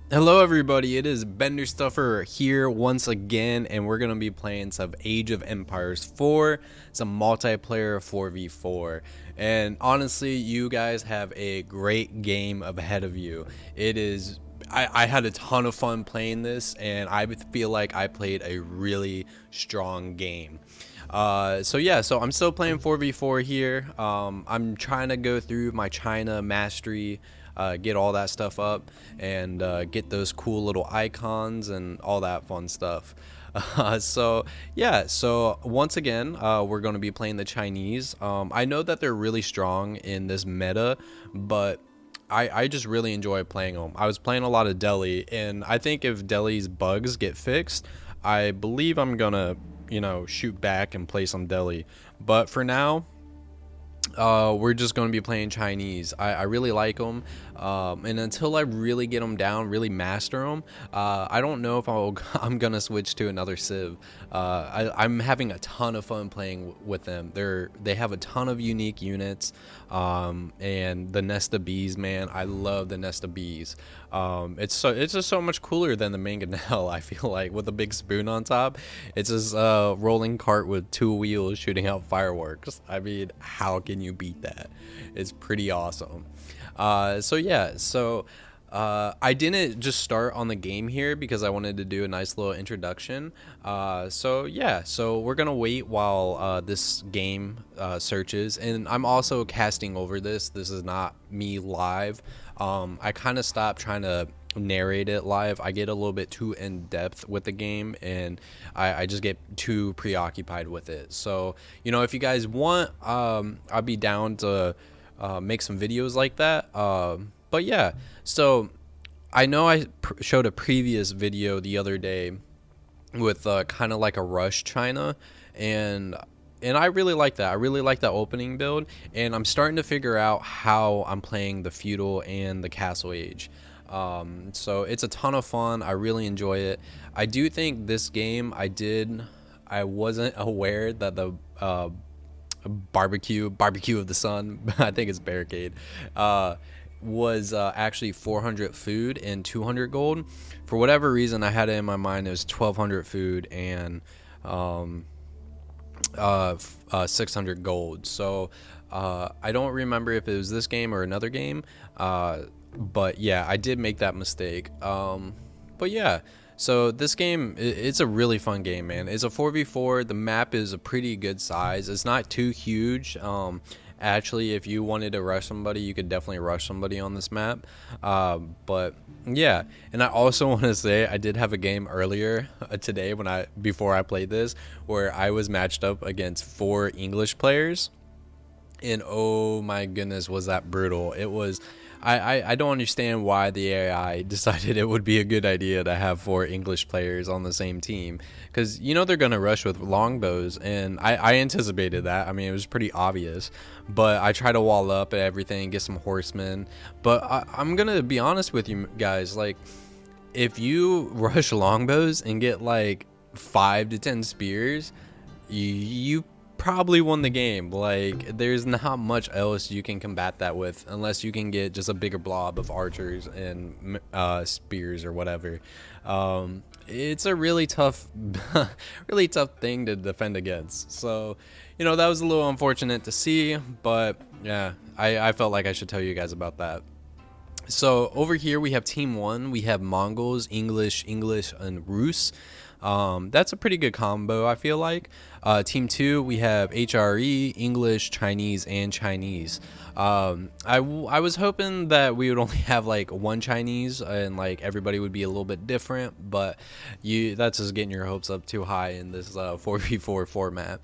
Hello everybody, it is Bender Stuffer here once again, and we're going to be playing some Age of Empires 4, some multiplayer 4v4. And honestly, you guys have a great game ahead of you. It is I had a ton of fun playing this, and I feel like I played a really strong game. So I'm still playing 4v4 here. I'm trying to go through my China mastery, get all that stuff up, and get those cool little icons and all that fun stuff. So once again, we're going to be playing the Chinese. I know that they're really strong in this meta, but I just really enjoy playing them. I was playing a lot of Delhi, and I think if Delhi's bugs get fixed, I believe I'm gonna, shoot back and play some Delhi. But for now, we're just going to be playing Chinese. I really like them, and until I really get them down, really master them, I don't know if I'm gonna switch to another Civ. I'm having a ton of fun playing with them. They have a ton of unique units, and the Nest of Bees, man, I love the Nest of Bees. It's just so much cooler than the Mangonel. I feel like with a big spoon on top, it's just a rolling cart with two wheels shooting out fireworks. I mean, how can you beat that? It's pretty awesome. I didn't just start on the game here because I wanted to do a nice little introduction. So we're gonna wait while this game searches, and I'm also casting over this. This is not me live. I kind of stopped trying to narrate it live. I get a little bit too in depth with the game, and I just get too preoccupied with it. So if you guys want, I'll be down to make some videos like that. But yeah, so I know I showed a previous video the other day with kind of like a rush China, and I really like that. I really like that opening build, and I'm starting to figure out how I'm playing the feudal and the castle age. So it's a ton of fun. I really enjoy it. I do think this game I wasn't aware that the barbecue of the sun, I think it's barricade, was actually 400 food and 200 gold. For whatever reason, I had it in my mind it was 1200 food and 600 gold. So I don't remember if it was this game or another game, but yeah, I did make that mistake. But yeah, so this game, it's a really fun game, man. It's a 4v4. The map is a pretty good size. It's not too huge. Actually, if you wanted to rush somebody, you could definitely rush somebody on this map. But yeah, and I also want to say I did have a game earlier today before I played this, where I was matched up against 4 English players, and oh my goodness, was that brutal. It was I don't understand why the AI decided it would be a good idea to have 4 English players on the same team, because they're gonna rush with longbows, and I anticipated that. I mean, it was pretty obvious, but I try to wall up and everything, get some horsemen. But I'm gonna be honest with you guys, like, if you rush longbows and get like 5 to 10 spears, you probably won the game. Like, there's not much else you can combat that with unless you can get just a bigger blob of archers and spears or whatever. It's a really tough really tough thing to defend against. So that was a little unfortunate to see, but yeah, I felt like I should tell you guys about that. So over here we have team 1. We have Mongols, English, and Rus. That's a pretty good combo, I feel like. Team 2, we have HRE, English, Chinese, and Chinese. I was hoping that we would only have like one Chinese and like everybody would be a little bit different, but that's just getting your hopes up too high in this 4v4 format.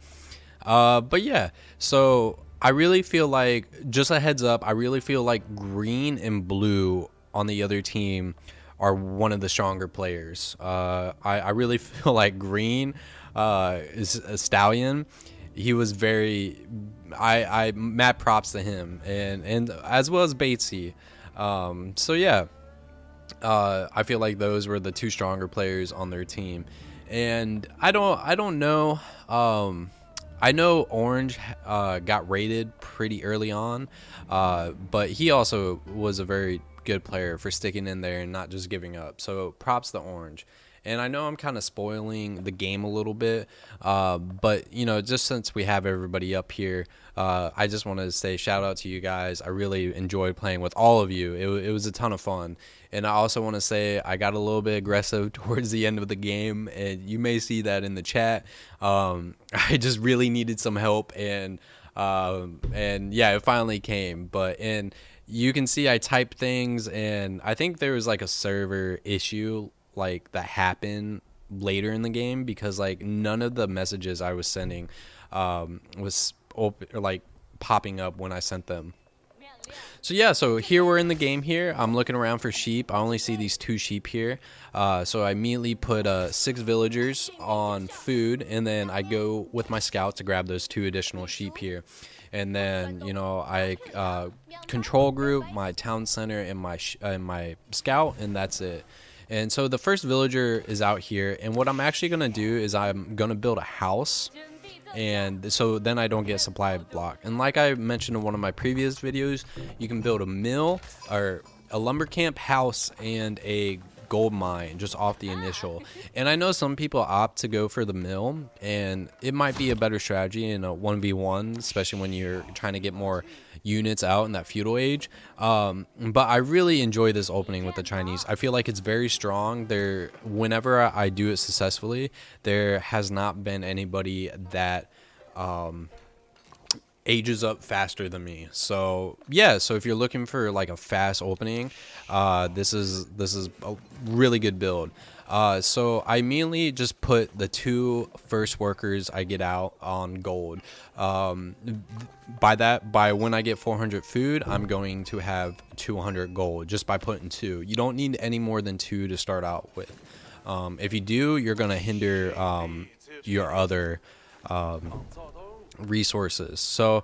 But yeah, so I really feel like, just a heads up, I really feel like green and blue on the other team are one of the stronger players. I really feel like green is a stallion. He was very, I mad props to him, and as well as Batesy. So yeah, I feel like those were the 2 stronger players on their team, and I don't know. I know Orange got raided pretty early on, but he also was a very good player for sticking in there and not just giving up. So props to Orange. And I know I'm kind of spoiling the game a little bit, but you know, just since we have everybody up here, I just wanted to say shout out to you guys. I really enjoyed playing with all of you. It was a ton of fun. And I also want to say I got a little bit aggressive towards the end of the game, and you may see that in the chat. I just really needed some help, and yeah, it finally came. And you can see I typed things, and I think there was like a server issue like that happened later in the game because like none of the messages I was sending was open or like popping up when I sent them. So yeah, so here we're in the game here. I'm looking around for sheep. I only see these 2 sheep here. So I immediately put 6 villagers on food, and then I go with my scout to grab those 2 additional sheep here. And then, you know, I control group, my town center, and my scout, and that's it. And so the first villager is out here, and what I'm actually going to do is I'm going to build a house, and so then I don't get supply block. And like I mentioned in one of my previous videos, you can build a mill or a lumber camp, house, and a gold mine just off the initial. And I know some people opt to go for the mill, and it might be a better strategy in a 1v1, especially when you're trying to get more units out in that feudal age. But I really enjoy this opening with the Chinese. I feel like it's very strong. Whenever I do it successfully, there has not been anybody that ages up faster than me. So yeah, so if you're looking for like a fast opening, this is a really good build. So I immediately just put the 2 first workers I get out on gold. By when I get 400 food, I'm going to have 200 gold just by putting 2. You don't need any more than 2 to start out with. If you do, you're gonna hinder your other resources. So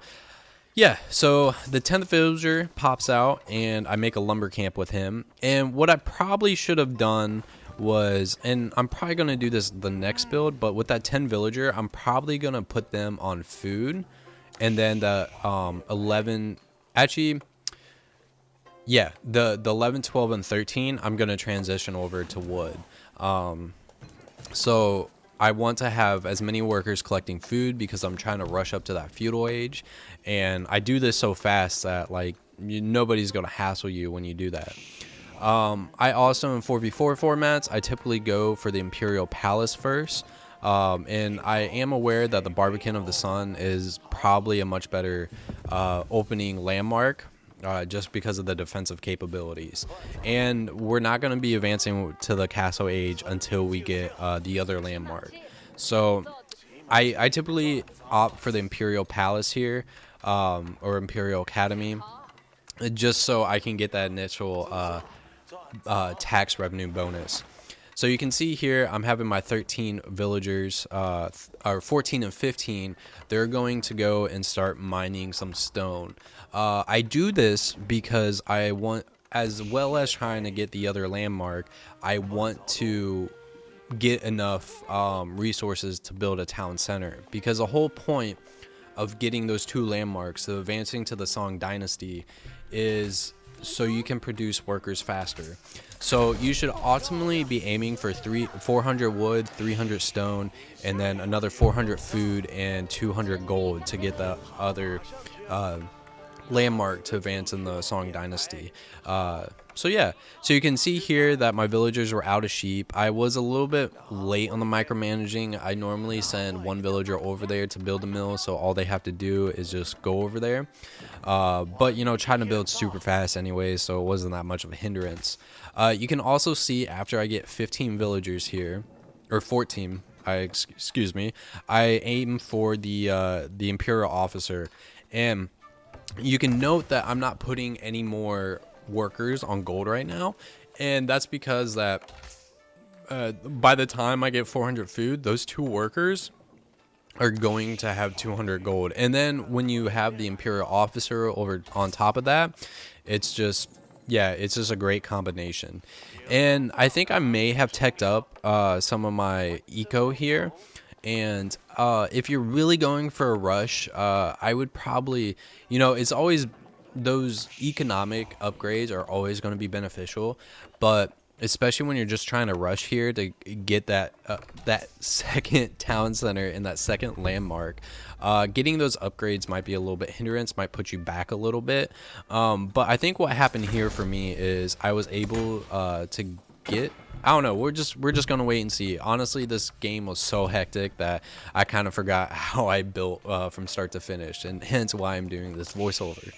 yeah, so the 10th villager pops out, and I make a lumber camp with him. And what I probably should have done was, and I'm probably going to do this the next build, but with that 10 villager, I'm probably going to put them on food, and then the 11, actually, yeah, the 11, 12, and 13, I'm going to transition over to wood. So I want to have as many workers collecting food because I'm trying to rush up to that feudal age, and I do this so fast that like nobody's going to hassle you when you do that. I also, in 4v4 formats, I typically go for the Imperial Palace first, and I am aware that the Barbican of the Sun is probably a much better opening landmark, just because of the defensive capabilities. And we're not going to be advancing to the Castle Age until we get the other landmark. So I typically opt for the Imperial Palace here, or Imperial Academy, just so I can get that initial tax revenue bonus. So you can see here I'm having my 13 villagers, or 14 and 15. They're going to go and start mining some stone. I do this because I want, as well as trying to get the other landmark, I want to get enough resources to build a town center, because the whole point of getting those 2 landmarks, of advancing to the Song Dynasty, is so you can produce workers faster. So you should ultimately be aiming for 400 wood, 300 stone, and then another 400 food and 200 gold to get the other landmark to advance in the Song Dynasty. So yeah, so you can see here that my villagers were out of sheep. I was a little bit late on the micromanaging. I normally send 1 villager over there to build a mill, so all they have to do is just go over there. But you know, trying to build super fast anyway, so it wasn't that much of a hindrance. You can also see after I get 15 villagers here, or 14, excuse me, I aim for the Imperial Officer, and you can note that I'm not putting any more workers on gold right now, and that's because that by the time I get 400 food, those 2 workers are going to have 200 gold. And then when you have the Imperial Officer over on top of that, it's just, yeah, it's just a great combination. And I think I may have teched up some of my eco here, and if you're really going for a rush, I would probably, it's always those economic upgrades are always going to be beneficial, but especially when you're just trying to rush here to get that second town center and that second landmark, getting those upgrades might be a little bit hindrance, might put you back a little bit. But I think what happened here for me is I was able to get, I don't know, we're just gonna wait and see. Honestly, this game was so hectic that I kind of forgot how I built from start to finish, and hence why I'm doing this voiceover.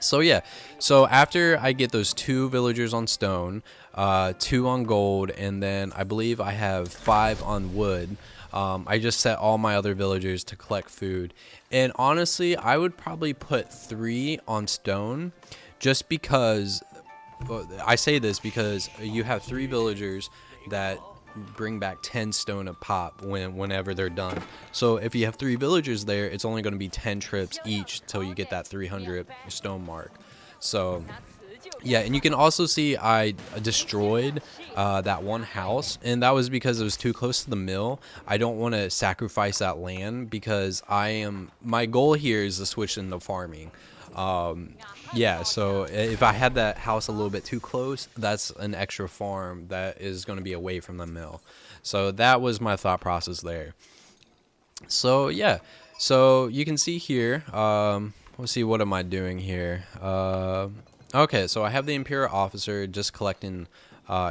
So yeah, so after I get those 2 villagers on stone, 2 on gold, and then I believe I have 5 on wood, I just set all my other villagers to collect food. And honestly, I would probably put 3 on stone, just because, I say this because you have 3 villagers that bring back 10 stone a pop whenever they're done. So if you have 3 villagers there, it's only going to be 10 trips each till you get that 300 stone mark. So yeah, and you can also see I destroyed that one house, and that was because it was too close to the mill. I don't want to sacrifice that land because my goal here is to switch into farming. Yeah, so if I had that house a little bit too close, that's an extra farm that is going to be away from the mill. So that was my thought process there. So yeah, so you can see here, let's see, what am I doing here? Okay, so I have the Imperial Officer just collecting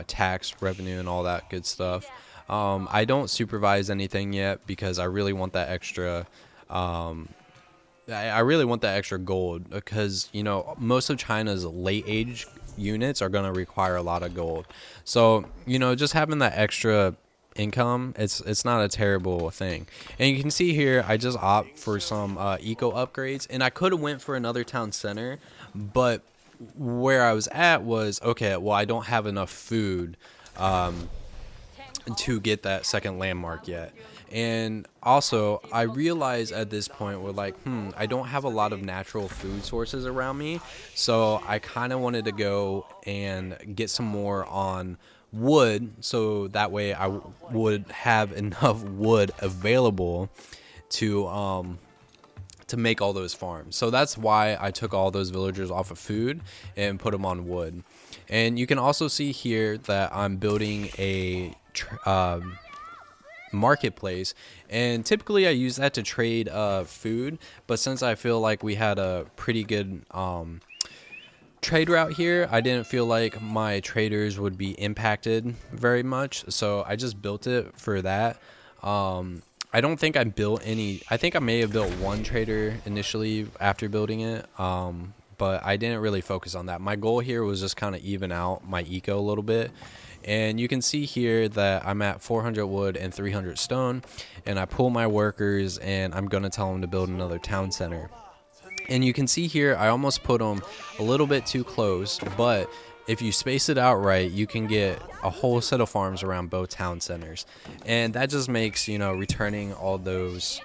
tax revenue and all that good stuff. I don't supervise anything yet because I really want that extra I really want that extra gold, because most of China's late age units are going to require a lot of gold. So just having that extra income, it's not a terrible thing. And you can see here I just opt for some eco upgrades, and I could have went for another town center, but where I was at was, okay, well, I don't have enough food to get that second landmark yet. And also, I realized at this point, we're like, I don't have a lot of natural food sources around me. So I kind of wanted to go and get some more on wood, so that way I would have enough wood available to make all those farms. So that's why I took all those villagers off of food and put them on wood. And you can also see here that I'm building a marketplace, and typically I use that to trade food, but since I feel like we had a pretty good trade route here, I didn't feel like my traders would be impacted very much, so I just built it for that. I don't think I built any. I think I may have built 1 trader initially after building it, but I didn't really focus on that. My goal here was just kind of even out my eco a little bit. And you can see here that I'm at 400 wood and 300 stone, and I pull my workers and I'm gonna tell them to build another town center. And you can see here I almost put them a little bit too close, but if you space it out right, you can get a whole set of farms around both town centers, and that just makes returning all those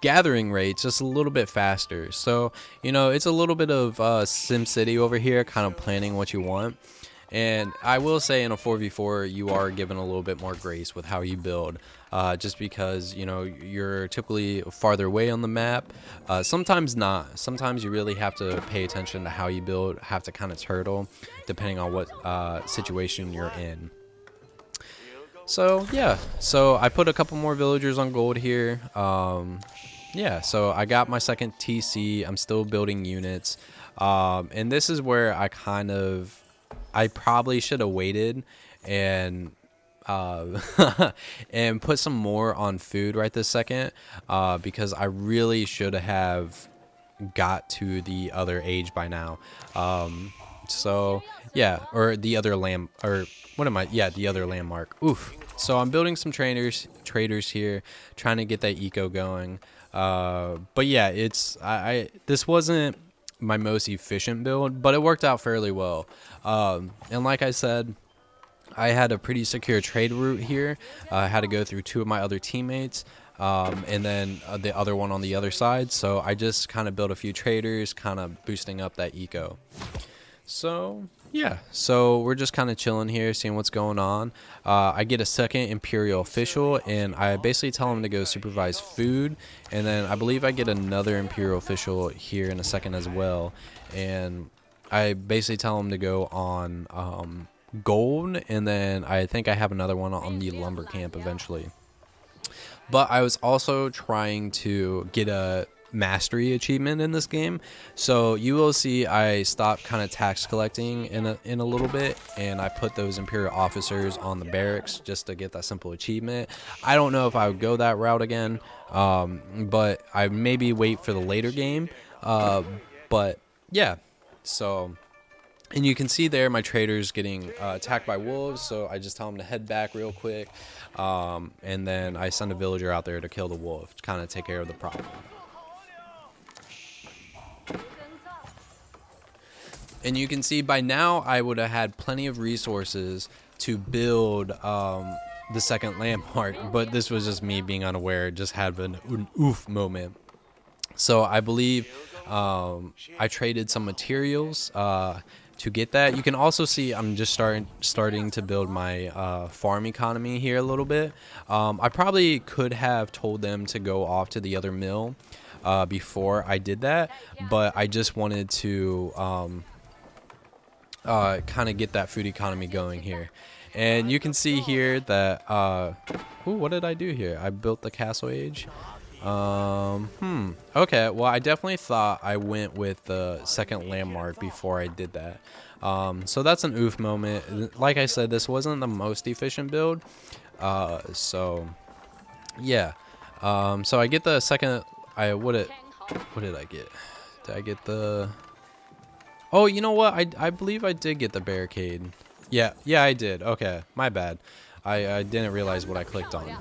gathering rates just a little bit faster. So it's a little bit of SimCity over here, kind of planning what you want. And I will say, in a 4v4, you are given a little bit more grace with how you build, just because you're typically farther away on the map. Sometimes not. Sometimes you really have to pay attention to how you build, have to kind of turtle depending on what situation you're in. So yeah, so I put a couple more villagers on gold here. Yeah, so I got my second TC. I'm still building units, and this is where I probably should have waited and and put some more on food right this second, because I really should have got to the other age by now. So yeah, or the other land, or what am I? Yeah, the other landmark. Oof. So I'm building some traders here, trying to get that eco going. But yeah, this wasn't my most efficient build, but it worked out fairly well. And like I said, I had a pretty secure trade route here. I had to go through 2 of my other teammates, and then the other one on the other side. So I just kind of built a few traders, kind of boosting up that eco. So Yeah, so we're just kind of chilling here, seeing what's going on. I get a second Imperial official, and I basically tell him to go supervise food. And then I believe I get another Imperial official here in a second as well. And I basically tell him to go on gold, and then I think I have another one on the lumber camp eventually. But I was also trying to get a mastery achievement in this game, so you will see I stopped kind of tax collecting in a little bit, and I put those imperial officers on the barracks just to get that simple achievement. I don't know if I would go that route again, but I maybe wait for the later game. But yeah, so. And you can see there my trader's getting attacked by wolves, so I just tell him to head back real quick. And then I send a villager out there to kill the wolf, to kind of take care of the problem. And you can see by now I would have had plenty of resources to build the second landmark, but this was just me being unaware, just had an oof moment. So I believe I traded some materials to get that. You can also see I'm just starting to build my farm economy here a little bit. I probably could have told them to go off to the other mill before I did that, but I just wanted to kind of get that food economy going here. And you can see here that ooh, what did I do here? I built the castle age. Okay, well, I definitely thought I went with the second landmark before I did that. So that's an oof moment. Like I said, this wasn't the most efficient build. So yeah. So I get the second. What did I get? Did I get the? Oh, you know what? I believe I did get the barricade. Yeah, I did. Okay, my bad. I didn't realize what I clicked on.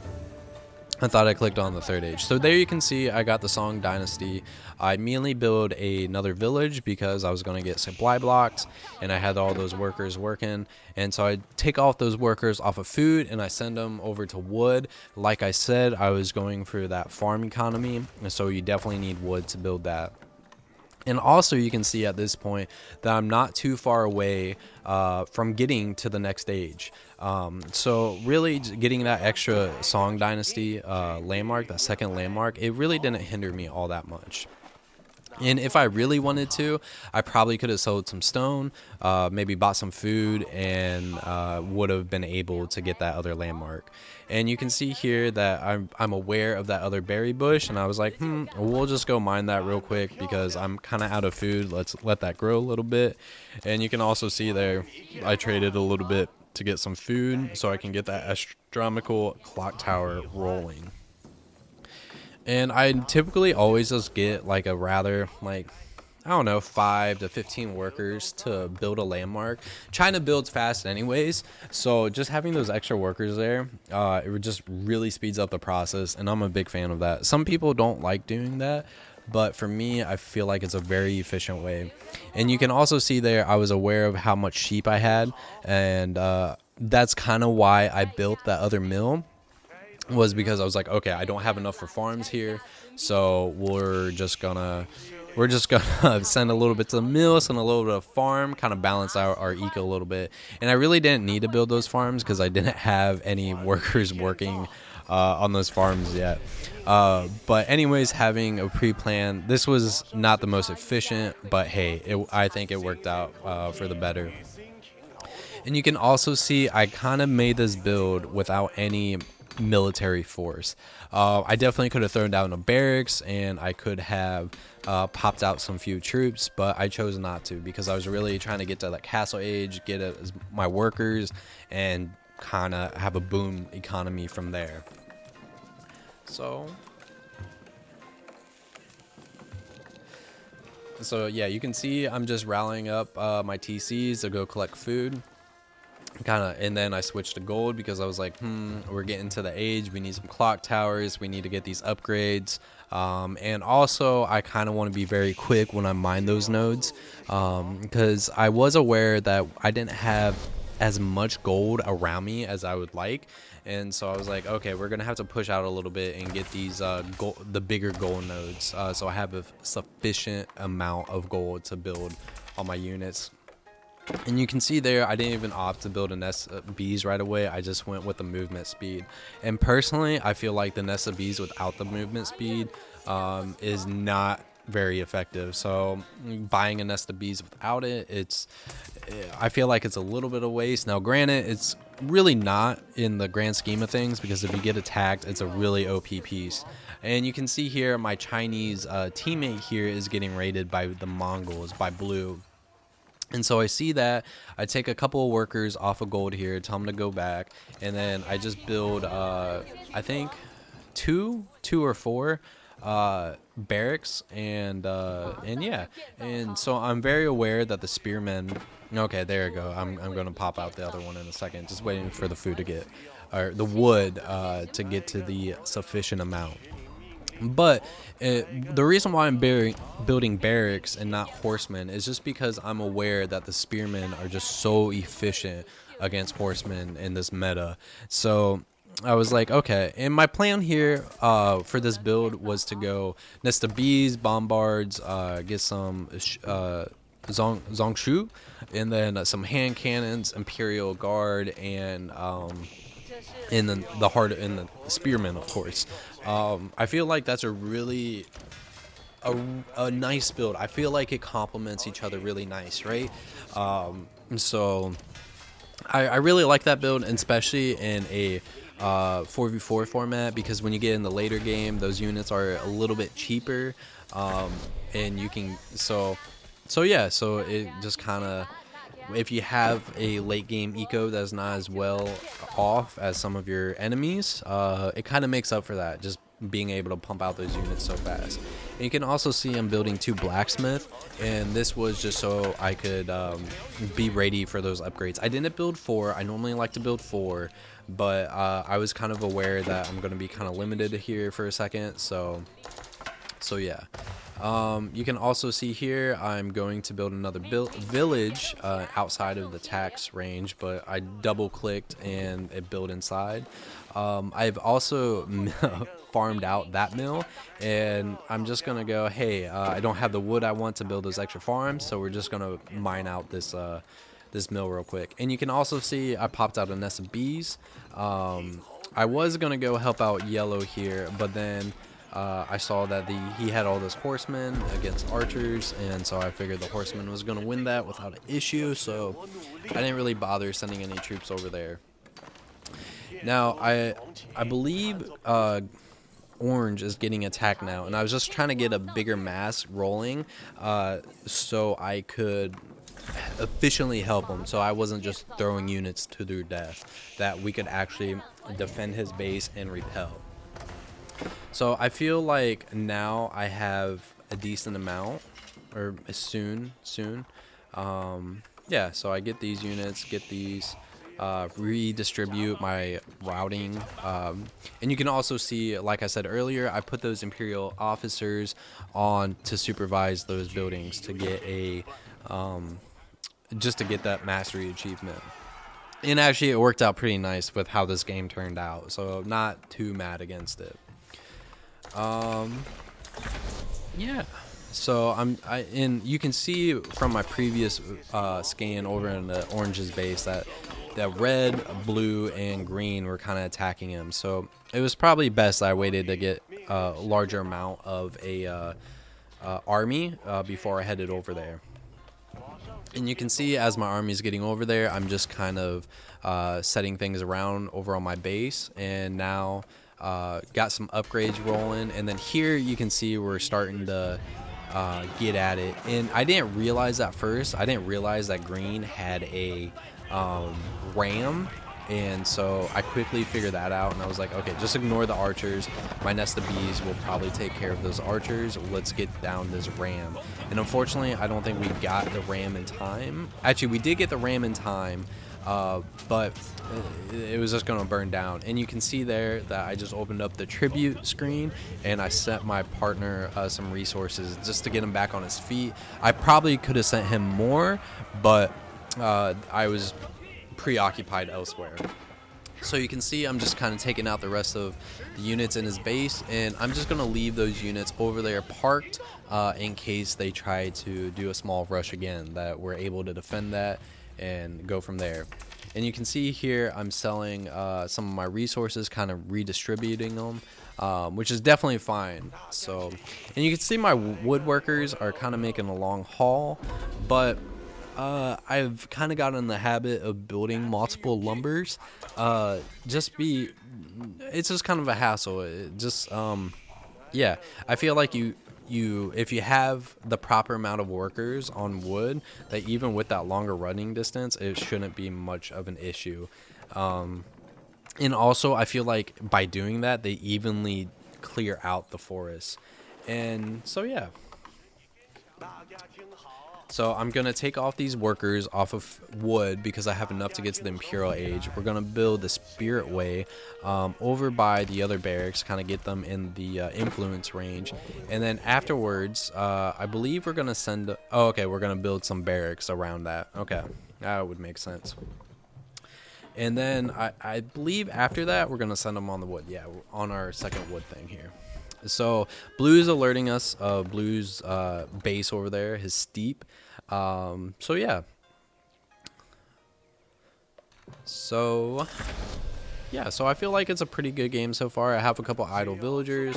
I thought I clicked on the third age. So there you can see I got the Song Dynasty. I immediately build another village because I was going to get supply blocks, and I had all those workers working. And so I take off those workers off of food and I send them over to wood. Like I said, I was going for that farm economy, and so you definitely need wood to build that. And also you can see at this point that I'm not too far away from getting to the next age. So really getting that extra Song Dynasty landmark, that second landmark, it really didn't hinder me all that much. And if I really wanted to, I probably could have sold some stone, maybe bought some food, and would have been able to get that other landmark. And you can see here that I'm aware of that other berry bush, and I was like, we'll just go mine that real quick because I'm kind of out of food. Let's let that grow a little bit. And you can also see there, I traded a little bit to get some food so I can get that astronomical clock tower rolling. And I typically always just get like a rather like, I don't know, 5 to 15 workers to build a landmark. China builds fast anyways, so just having those extra workers there, it just really speeds up the process, and I'm a big fan of that. Some people don't like doing that, but for me, I feel like it's a very efficient way. And you can also see there, I was aware of how much sheep I had, and that's kind of why I built that other mill, was because I was like, okay, I don't have enough for farms here, so we're just gonna send a little bit to the mill, send a little bit of farm, kind of balance out our eco a little bit. And I really didn't need to build those farms because I didn't have any workers working on those farms yet. But anyways, having a pre-plan, this was not the most efficient, but hey, I think it worked out for the better. And you can also see I kind of made this build without any military force. I definitely could have thrown down a barracks, and I could have popped out some few troops, but I chose not to because I was really trying to get to that castle age, get my workers, and kind of have a boom economy from there. So yeah, you can see I'm just rallying up my TCs to go collect food. And then I switched to gold because I was like, we're getting to the age, we need some clock towers, we need to get these upgrades, and also I kind of want to be very quick when I mine those nodes, because I was aware that I didn't have as much gold around me as I would like, and so I was like, okay, we're gonna have to push out a little bit and get these the bigger gold nodes, so I have a sufficient amount of gold to build all my units. And you can see there, I didn't even opt to build a nest of bees right away. I just went with the movement speed. And personally, I feel like the nest of bees without the movement speed is not very effective. So buying a nest of bees without it, I feel like it's a little bit of waste. Now, granted, it's really not in the grand scheme of things, because if you get attacked, it's a really OP piece. And you can see here, my Chinese teammate here is getting raided by the Mongols, by blue. And so I see that, I take a couple of workers off of gold here, tell them to go back, and then I just build, I think, two or four barracks, and yeah. And so I'm very aware that the spearmen, okay, there you go, I'm going to pop out the other one in a second, just waiting for the food to get, or the wood to get to the sufficient amount. But the reason why I'm building barracks and not horsemen is just because I'm aware that the spearmen are just so efficient against horsemen in this meta. So I was like, okay. And my plan here for this build was to go nest of bees, bombards, get some Zongshu, and then some hand cannons, Imperial Guard, and then the heart and the spearmen, of course. I feel like that's a really a nice build. I feel like it complements each other really nice, right? So I really like that build, especially in a 4v4 format, because when you get in the later game, those units are a little bit cheaper, and you can so yeah, so it just kind of, if you have a late game eco that's not as well off as some of your enemies, it kind of makes up for that, just being able to pump out those units so fast. And you can also see I'm building 2 blacksmith, and this was just so I could be ready for those upgrades. I didn't build 4. I normally like to build 4, but I was kind of aware that I'm going to be kind of limited here for a second, so yeah. You can also see here I'm going to build another village outside of the tax range, but I double clicked and it built inside. I've also farmed out that mill, and I'm just gonna go, hey, I don't have the wood I want to build those extra farms, so we're just gonna mine out this this mill real quick. And you can also see I popped out a nest of bees. I was gonna go help out yellow here, but then I saw that he had all those horsemen against archers, and so I figured the horseman was going to win that without an issue, so I didn't really bother sending any troops over there. Now, I believe orange is getting attacked now, and I was just trying to get a bigger mass rolling so I could efficiently help him, so I wasn't just throwing units to their death, that we could actually defend his base and repel. So I feel like now I have a decent amount, or soon. Yeah, so I get these units, get these, redistribute my routing, and you can also see, like I said earlier, I put those Imperial officers on to supervise those buildings to get a, just to get that mastery achievement. And actually it worked out pretty nice with how this game turned out, so not too mad against it. Yeah, so and you can see from my previous scan over in the orange's base that red, blue, and green were kind of attacking him, so it was probably best I waited to get a larger amount of a army before I headed over there. And you can see as my army is getting over there, I'm just kind of setting things around over on my base, and now got some upgrades rolling. And then here you can see we're starting to get at it, and I didn't realize at first, I didn't realize that green had a ram, and so I quickly figured that out, and I was like, okay, just ignore the archers, my nest of bees will probably take care of those archers, let's get down this ram. And unfortunately I don't think we got the ram in time. Actually, we did get the ram in time, but it was just gonna burn down. And you can see there that I just opened up the tribute screen and I sent my partner some resources just to get him back on his feet. I probably could have sent him more, but I was preoccupied elsewhere. So you can see I'm just kind of taking out the rest of the units in his base, and I'm just going to leave those units over there parked in case they try to do a small rush again, that we're able to defend that and go from there. And you can see here I'm selling some of my resources, kind of redistributing them, which is definitely fine. So, and you can see my woodworkers are kind of making a long haul, but I've kind of gotten in the habit of building multiple lumbers. It's just kind of a hassle. Yeah, I feel like if you have the proper amount of workers on wood, that even with that longer running distance, it shouldn't be much of an issue. And also, I feel like by doing that, they evenly clear out the forest. And so, yeah. So I'm going to take off these workers off of wood because I have enough to get to the Imperial Age. We're going to build the Spirit Way over by the other barracks, kind of get them in the influence range. And then afterwards, I believe we're going to send... Oh, okay, we're going to build some barracks around that. Okay, that would make sense. And then I believe after that, we're going to send them on the wood. Yeah, on our second wood thing here. So Blue's alerting us of Blue's base over there, his steep. So yeah. So I feel like it's a pretty good game so far. I have a couple idle villagers.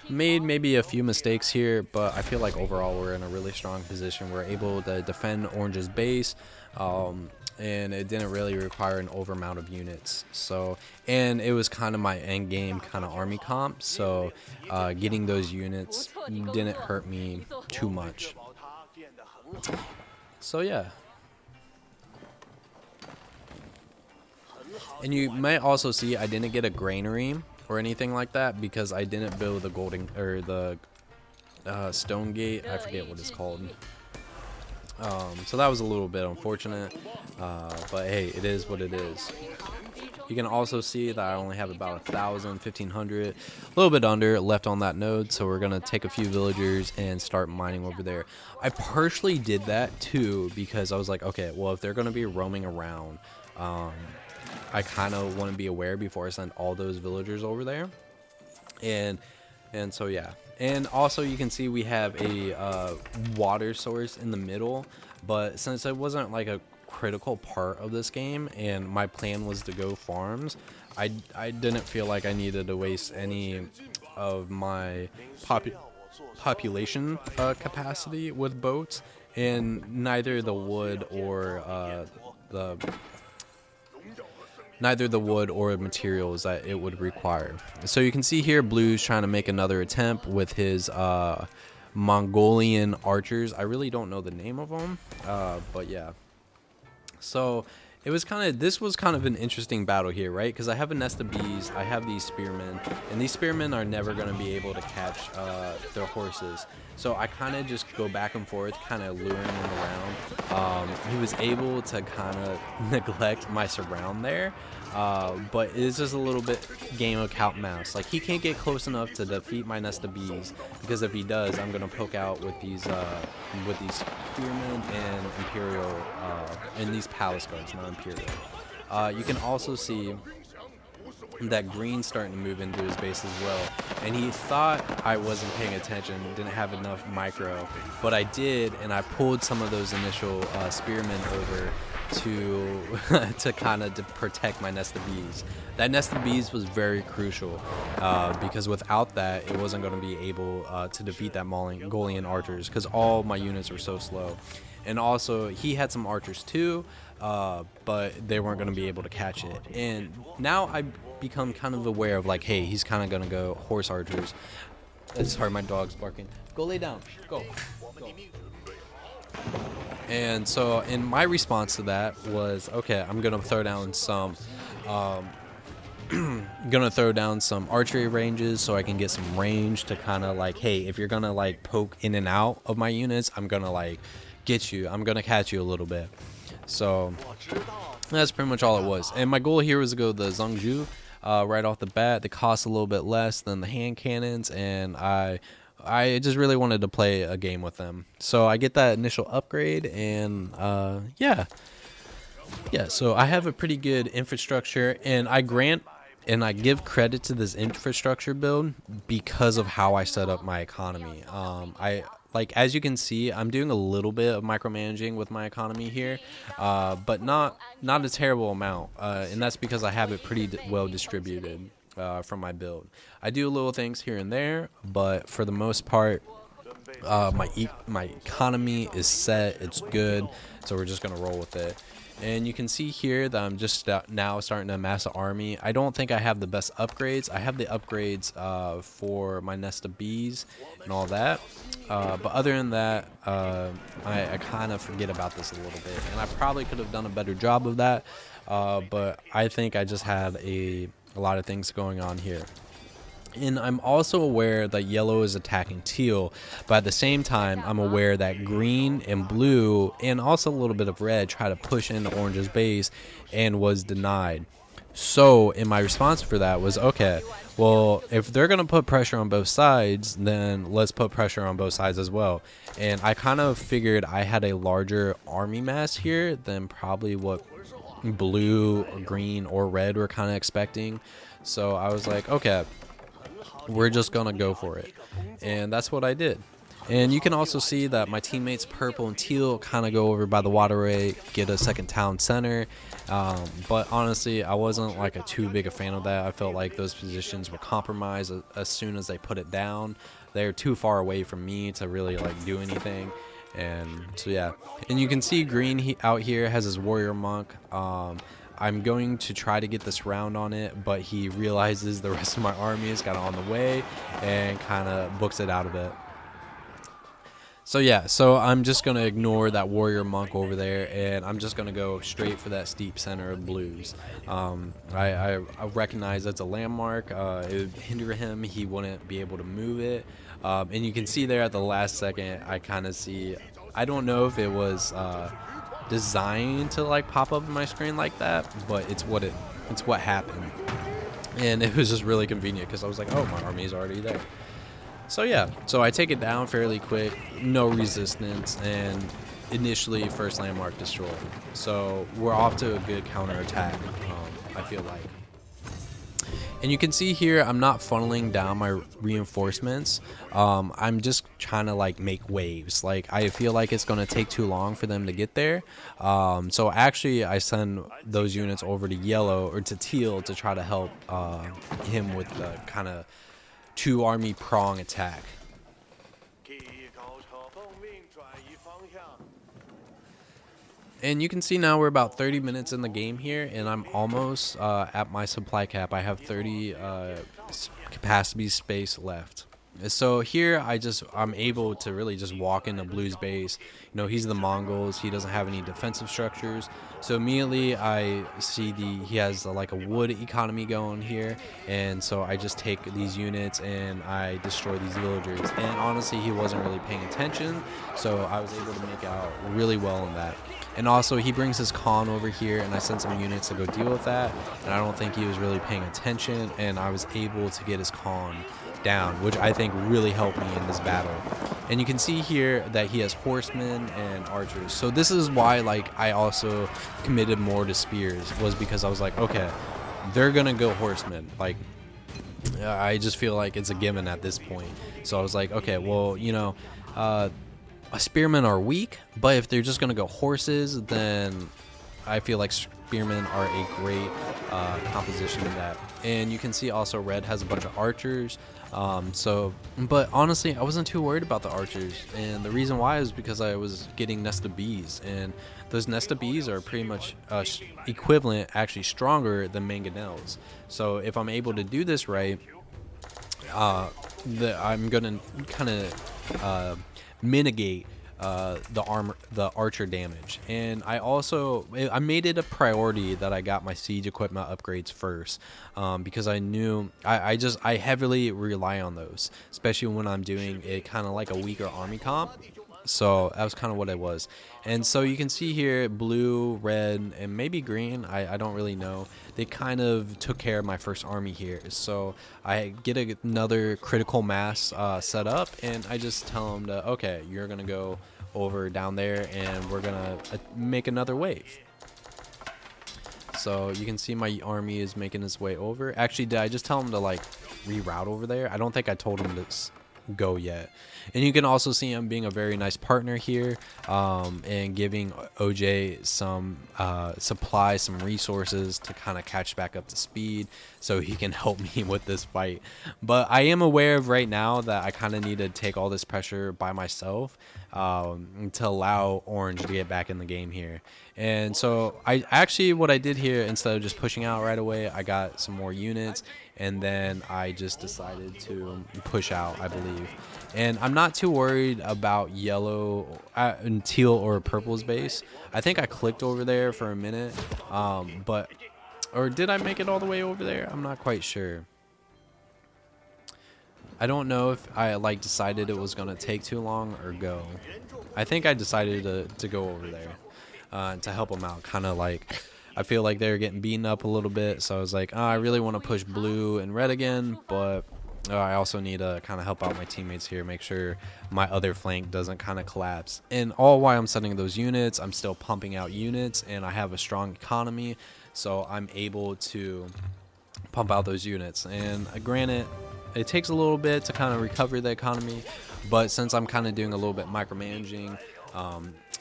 Made maybe a few mistakes here, but I feel like overall we're in a really strong position. We're able to defend Orange's base. And it didn't really require an over amount of units. So, and it was kind of my end game kind of army comp. So, getting those units didn't hurt me too much. So yeah. And you might also see I didn't get a granary or anything like that because I didn't build the golden or the stone gate. I forget what it's called. So that was a little bit unfortunate, but hey, it is what it is. You can also see that I only have about 1,500, a little bit under left on that node, so we're going to take a few villagers and start mining over there. I partially did that too because I was like, okay, well, if they're going to be roaming around, I kind of want to be aware before I send all those villagers over there. And so yeah. And also you can see we have a water source in the middle, but since it wasn't like a critical part of this game and my plan was to go farms, I didn't feel like I needed to waste any of my population capacity with boats, and neither the wood or materials that it would require. So you can see here Blue's trying to make another attempt with his Mongolian archers. I really don't know the name of them, but yeah. So this was kind of an interesting battle here, right? Because I have a nest of bees, I have these spearmen, and these spearmen are never going to be able to catch their horses. So I kind of just go back and forth, kind of luring him around. He was able to kind of neglect my surround there, but it's just a little bit game of cat and mouse. Like, he can't get close enough to defeat my nest of bees, because if he does, I'm gonna poke out with these spearmen and imperial and these palace guards, not imperial. You can also see that Green's starting to move into his base as well, and he thought I wasn't paying attention, didn't have enough micro, but I did, and I pulled some of those initial spearmen over to to kind of protect my nest of bees. That nest of bees was very crucial because without that, it wasn't going to be able to defeat that Mongolian archers, because all my units were so slow. And also, he had some archers too, but they weren't going to be able to catch it. And now I become kind of aware of, like, hey, he's kind of going to go horse archers. Sorry, my dog's barking. Go lay down. Go. And so, and my response to that was, okay, I'm going to throw down some archery ranges so I can get some range to kind of like, hey, if you're going to like poke in and out of my units, I'm going to like get you. I'm going to catch you a little bit. So that's pretty much all it was. And my goal here was to go the Zhongzhou right off the bat. They cost a little bit less than the hand cannons, and I just really wanted to play a game with them. So I get that initial upgrade, and yeah. Yeah, so I have a pretty good infrastructure, and I give credit to this infrastructure build because of how I set up my economy. I like as you can see, I'm doing a little bit of micromanaging with my economy here, but not a terrible amount, and that's because I have it pretty well distributed from my build. I do little things here and there, but for the most part, my economy is set. It's good, so we're just gonna roll with it. And you can see here that I'm just now starting to amass an army. I don't think I have the best upgrades. I have the upgrades for my nest of bees and all that. But other than that, I kind of forget about this a little bit. And I probably could have done a better job of that. But I think I just had a lot of things going on here. And I'm also aware that yellow is attacking teal, but at the same time, I'm aware that green and blue and also a little bit of red try to push into orange's base and was denied. So, in my response for that was, okay, well, if they're going to put pressure on both sides, then let's put pressure on both sides as well. And I kind of figured I had a larger army mass here than probably what blue, green, or red were kind of expecting. So I was like, okay, we're just gonna go for it, and that's what I did. And you can also see that my teammates purple and teal kind of go over by the waterway, get a second town center, but honestly I wasn't like a too big a fan of that. I felt like those positions were compromised as soon as they put it down. They're too far away from me to really like do anything. And so yeah, and you can see green out here has his warrior monk. I'm going to try to get this round on it, but he realizes the rest of my army is kind of on the way and kind of books it out of it. So yeah, so I'm just going to ignore that warrior monk over there, and I'm just going to go straight for that steep center of blues. I recognize that's a landmark. It would hinder him. He wouldn't be able to move it. And you can see there at the last second, I kind of see, I don't know if it was designed to like pop up in my screen like that, but it's what happened. And it was just really convenient because I was like, oh, my army is already there. So yeah, so I take it down fairly quick, no resistance, and initially first landmark destroyed. So we're off to a good counterattack, I feel like. And you can see here, I'm not funneling down my reinforcements. I'm just trying to like make waves. Like I feel like it's going to take too long for them to get there. So actually I send those units over to yellow or to teal to try to help him with the kind of 2 army prong attack. And you can see now we're about 30 minutes in the game here, and I'm almost at my supply cap. I have 30 capacity space left. So here I'm able to really just walk into Blue's base. You know, he's the Mongols. He doesn't have any defensive structures. So immediately I see he has like a wood economy going here, and so I just take these units and I destroy these villagers. And honestly, he wasn't really paying attention, so I was able to make out really well in that. And also he brings his Khan over here, and I sent some units to go deal with that, and I don't think he was really paying attention, and I was able to get his Khan down, which I think really helped me in this battle. And you can see here that he has horsemen and archers. So this is why like I also committed more to spears, was because I was like, okay, they're gonna go horsemen. Like I just feel like it's a given at this point. So I was like, okay, well, you know, spearmen are weak, but if they're just gonna go horses, then I feel like spearmen are a great composition in that. And you can see also red has a bunch of archers. But honestly, I wasn't too worried about the archers, and the reason why is because I was getting nest of bees, and those nest of bees are pretty much equivalent, actually stronger than mangonels. So if I'm able to do this right, I'm gonna kind of mitigate the archer damage. And I made it a priority that I got my siege equipment upgrades first, because I knew I heavily rely on those, especially when I'm doing a kind of like a weaker army comp. So that was kind of what it was. And so you can see here blue, red, and maybe green, I don't really know, they kind of took care of my first army here. So I get another critical mass set up, and I just tell them to, okay, you're gonna go over down there and we're gonna make another wave. So you can see my army is making its way over. Actually, did I just tell him to like reroute over there? I don't think I told him to go yet. And you can also see him being a very nice partner here, and giving OJ some supplies, some resources to kind of catch back up to speed so he can help me with this fight. But I am aware of right now that I kind of need to take all this pressure by myself, to allow Orange to get back in the game here. And so I actually, what I did here, instead of just pushing out right away, I got some more units, and then I just decided to push out, I believe. And I'm not too worried about yellow, teal or purple's base. I think I clicked over there for a minute, but, or did I make it all the way over there? I'm not quite sure. I don't know if I like decided it was gonna take too long or go. I think I decided to go over there, to help them out. Kind of like, I feel like they're getting beaten up a little bit, so I was like, oh, I really want to push blue and red again, but I also need to kind of help out my teammates here, make sure my other flank doesn't kind of collapse. And all while I'm sending those units, I'm still pumping out units, and I have a strong economy, so I'm able to pump out those units. And granted, it takes a little bit to kind of recover the economy, but since I'm kind of doing a little bit micromanaging,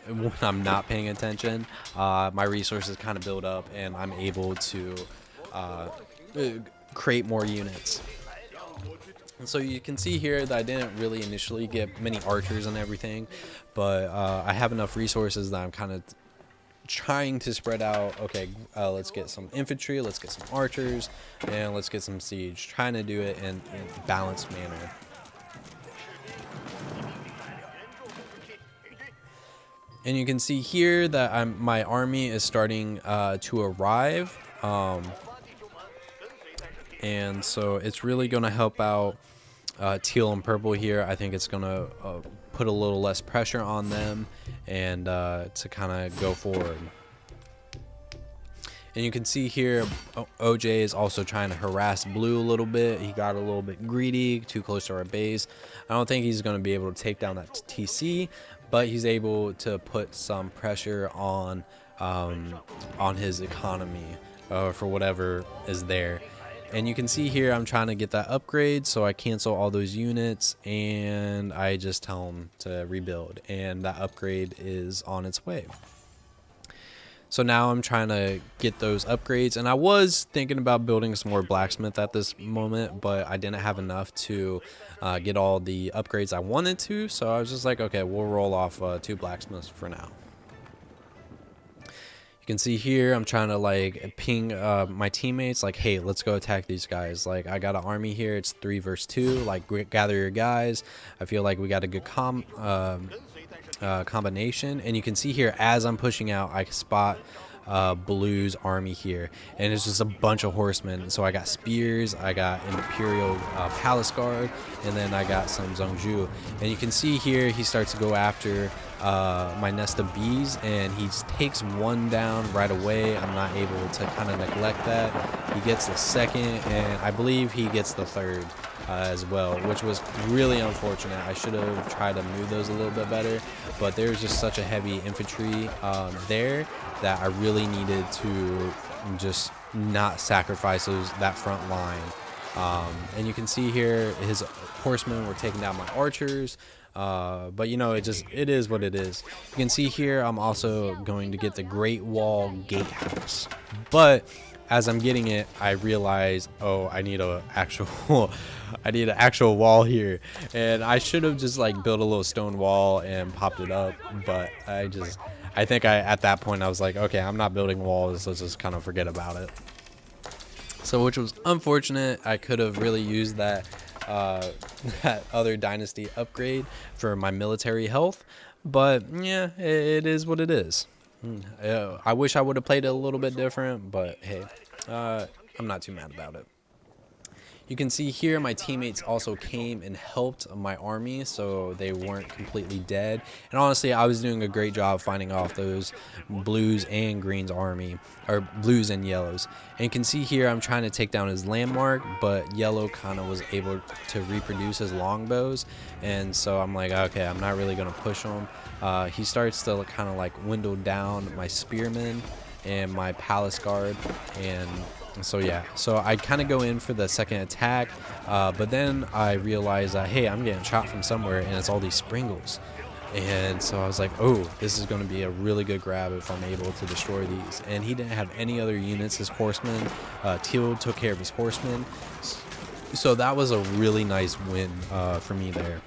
when I'm not paying attention, my resources kind of build up, and I'm able to create more units. And so you can see here that I didn't really initially get many archers and everything, but I have enough resources that I'm kind of trying to spread out. Okay, let's get some infantry, let's get some archers, and let's get some siege. Trying to do it in a balanced manner. And you can see here that my army is starting to arrive, and so it's really going to help out teal and purple here. I think it's going to put a little less pressure on them, and to kind of go forward. And you can see here OJ is also trying to harass blue a little bit. He got a little bit greedy, too close to our base. I don't think he's going to be able to take down that TC, but he's able to put some pressure on his economy for whatever is there. And you can see here I'm trying to get that upgrade, so I cancel all those units and I just tell him to rebuild, and that upgrade is on its way. So now I'm trying to get those upgrades, and I was thinking about building some more blacksmith at this moment, but I didn't have enough to get all the upgrades I wanted to, so I was just like, okay, we'll roll off 2 blacksmiths for now. You can see here I'm trying to like ping my teammates like, hey, let's go attack these guys. Like, I got an army here, it's 3 versus 2, like gather your guys. I feel like we got a good combination. And you can see here as I'm pushing out, I spot Blue's army here, and it's just a bunch of horsemen. So I got spears, I got Imperial Palace Guard, and then I got some Zhongju. And you can see here he starts to go after my nest of bees, and he takes one down right away. I'm not able to kind of neglect that. He gets the second, and I believe he gets the third as well, which was really unfortunate. I should have tried to move those a little bit better, but there's just such a heavy infantry there that I really needed to just not sacrifice that front line. And you can see here his horsemen were taking down my archers, but you know, it is what it is. You can see here I'm also going to get the Great Wall Gatehouse, but as I'm getting it, I realize, oh, I need an actual wall here, and I should have just like built a little stone wall and popped it up, but I think at that point I was like, okay, I'm not building walls, let's just kind of forget about it. So, which was unfortunate. I could have really used that that other dynasty upgrade for my military health, but yeah, it is what it is. I wish I would have played it a little bit different, but hey, I'm not too mad about it. You can see here my teammates also came and helped my army, so they weren't completely dead. And honestly, I was doing a great job finding off those blues and greens army, or blues and yellows. And you can see here I'm trying to take down his landmark, but yellow kind of was able to reproduce his longbows, and so I'm like, okay, I'm not really going to push him. He starts to kind of like dwindle down my spearmen, and my palace guard. And so yeah, so I kind of go in for the second attack, but then I realize that, hey, I'm getting shot from somewhere, and it's all these Springles. And so I was like, oh, this is going to be a really good grab if I'm able to destroy these. And he didn't have any other units. His horsemen, Teal took care of his horsemen. So that was a really nice win for me there.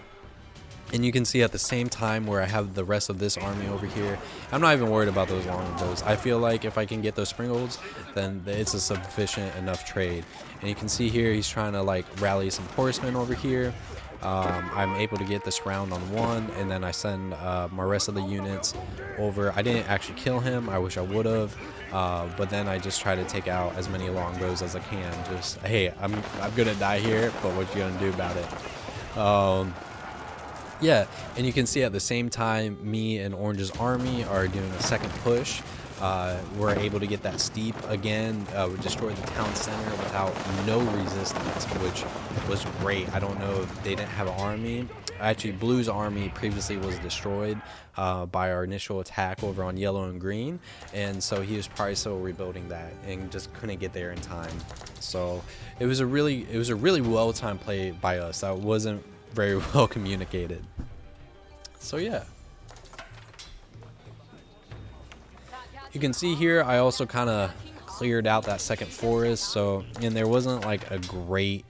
And you can see at the same time where I have the rest of this army over here, I'm not even worried about those longbows. I feel like if I can get those Springolds, then it's a sufficient enough trade. And you can see here he's trying to like rally some horsemen over here. I'm able to get this round on one, and then I send my rest of the units over. I didn't actually kill him. I wish I would have, but then I just try to take out as many longbows as I can. Just, hey, I'm gonna die here, but what you gonna do about it? Yeah, and you can see at the same time, me and Orange's army are doing a second push. We're able to get that steep again. We destroyed the town center without no resistance, which was great. I don't know if they didn't have an army. Actually, Blue's army previously was destroyed by our initial attack over on yellow and green, and so he was probably still rebuilding that and just couldn't get there in time. So it was a really well timed play by us. That wasn't very well communicated. So yeah. You can see here I also kind of cleared out that second forest, so, and there wasn't like a great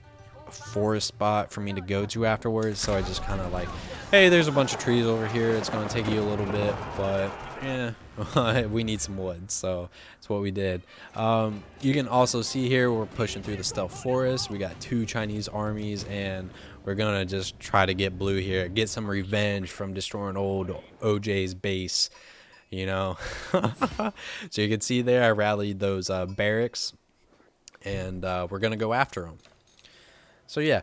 forest spot for me to go to afterwards, so I just kind of like, hey, there's a bunch of trees over here, it's going to take you a little bit, but yeah, we need some wood, so that's what we did. You can also see here we're pushing through the stealth forest. We got 2 Chinese armies, and we're gonna just try to get Blue here, get some revenge from destroying old OJ's base, you know. So you can see there I rallied those barracks, and we're gonna go after them. So yeah,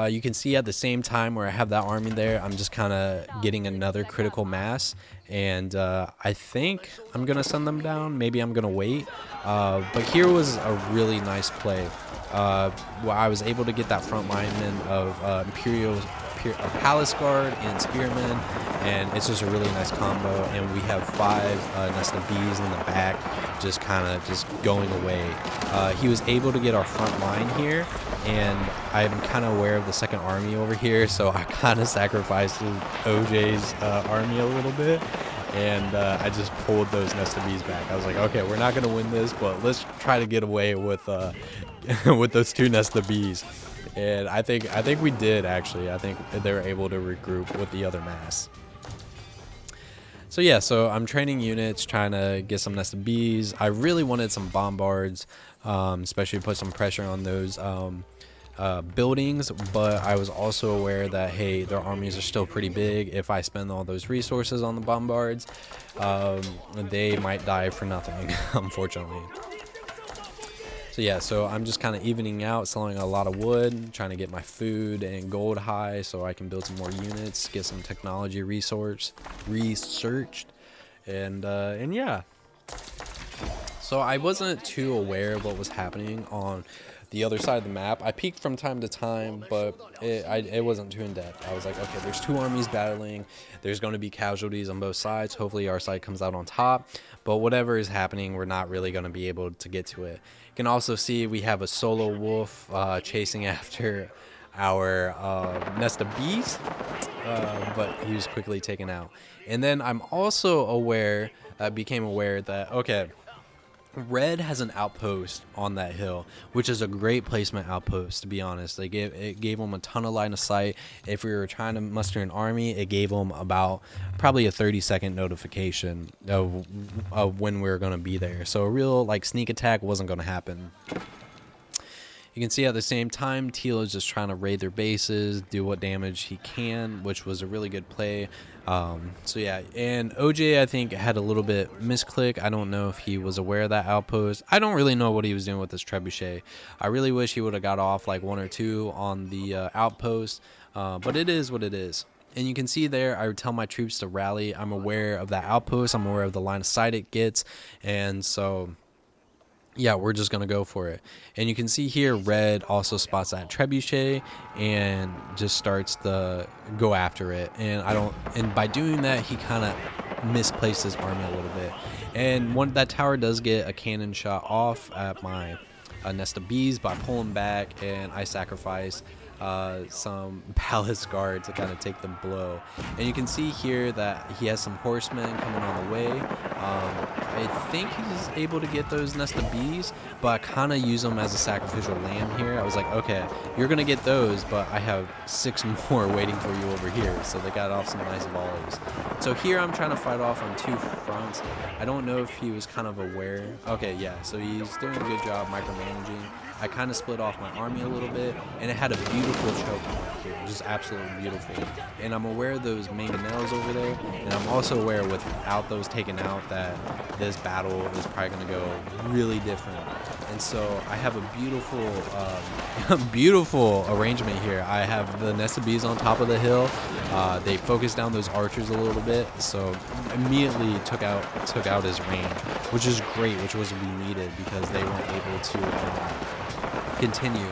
you can see at the same time where I have that army there, I'm just kind of getting another critical mass, and I think I'm gonna send them down. Maybe I'm gonna wait, but here was a really nice play. Well, I was able to get that front lineman of Imperial Palace Guard and Spearmen, and it's just a really nice combo. And we have 5 Nest of Bees in the back, just kind of just going away. He was able to get our front line here, and I'm kind of aware of the second army over here, so I kind of sacrificed OJ's army a little bit. And I just pulled those Nest of Bees back. I was like, okay, we're not going to win this, but let's try to get away with with those 2 Nest of Bees. And I think we did, actually. I think they were able to regroup with the other mass. So yeah, so I'm training units, trying to get some Nest of Bees. I really wanted some bombards, especially put some pressure on those buildings, but I was also aware that, hey, their armies are still pretty big. If I spend all those resources on the bombards, they might die for nothing, unfortunately. So yeah, so I'm just kind of evening out, selling a lot of wood, trying to get my food and gold high so I can build some more units, get some technology researched, and yeah. So I wasn't too aware of what was happening on the other side of the map. I peeked from time to time, but it wasn't too in depth. I was like, okay, there's 2 armies battling. There's going to be casualties on both sides. Hopefully our side comes out on top, but whatever is happening, we're not really going to be able to get to it. You can also see we have a solo wolf chasing after our Nest of Bees, but he was quickly taken out. And then I'm also aware, became aware that, okay, Red has an outpost on that hill, which is a great placement outpost, to be honest. It gave them a ton of line of sight. If we were trying to muster an army, it gave them about probably a 30-second notification of when we were going to be there. So a real like sneak attack wasn't going to happen. You can see at the same time, Teal is just trying to raid their bases, do what damage he can, which was a really good play. So yeah, and OJ, I think, had a little bit misclick. I don't know if he was aware of that outpost. I don't really know what he was doing with this trebuchet. I really wish he would have got off like 1 or 2 on the outpost, but it is what it is. And you can see there, I would tell my troops to rally. I'm aware of that outpost. I'm aware of the line of sight it gets, and so yeah, we're just going to go for it. And you can see here, Red also spots that trebuchet and just starts to go after it. And by doing that, he kind of misplaced his army a little bit. And that tower does get a cannon shot off at my nest of bees, but I pull him back and I sacrifice some palace guard to kind of take the blow. And you can see here that he has some horsemen coming on the way. I think he's able to get those nest of bees, but I kind of use them as a sacrificial lamb here. I was like, okay, you're gonna get those, but I have 6 more waiting for you over here. So they got off some nice volleys. So here I'm trying to fight off on 2 fronts. I don't know if he was kind of aware. Okay, yeah, so he's doing a good job micromanaging. I kind of split off my army a little bit, and it had a beautiful choke point here, just absolutely beautiful. And I'm aware of those mangonels over there, and I'm also aware without those taken out that this battle is probably going to go really different. And so I have a beautiful, beautiful arrangement here. I have the nest of bees on top of the hill. They focused down those archers a little bit, so immediately took out his range, which is great, which was we needed because they weren't able to continue.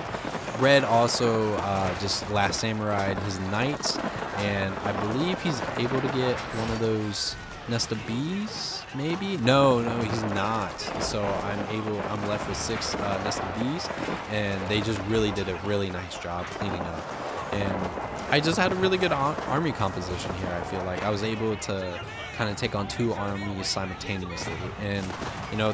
Red also just last samurai his knights, and I believe he's able to get one of those nest of bees, maybe? No, he's not. So I'm left with 6 nest of bees, and they just really did a really nice job cleaning up. And I just had a really good army composition here. I feel like I was able to kind of take on 2 armies simultaneously, and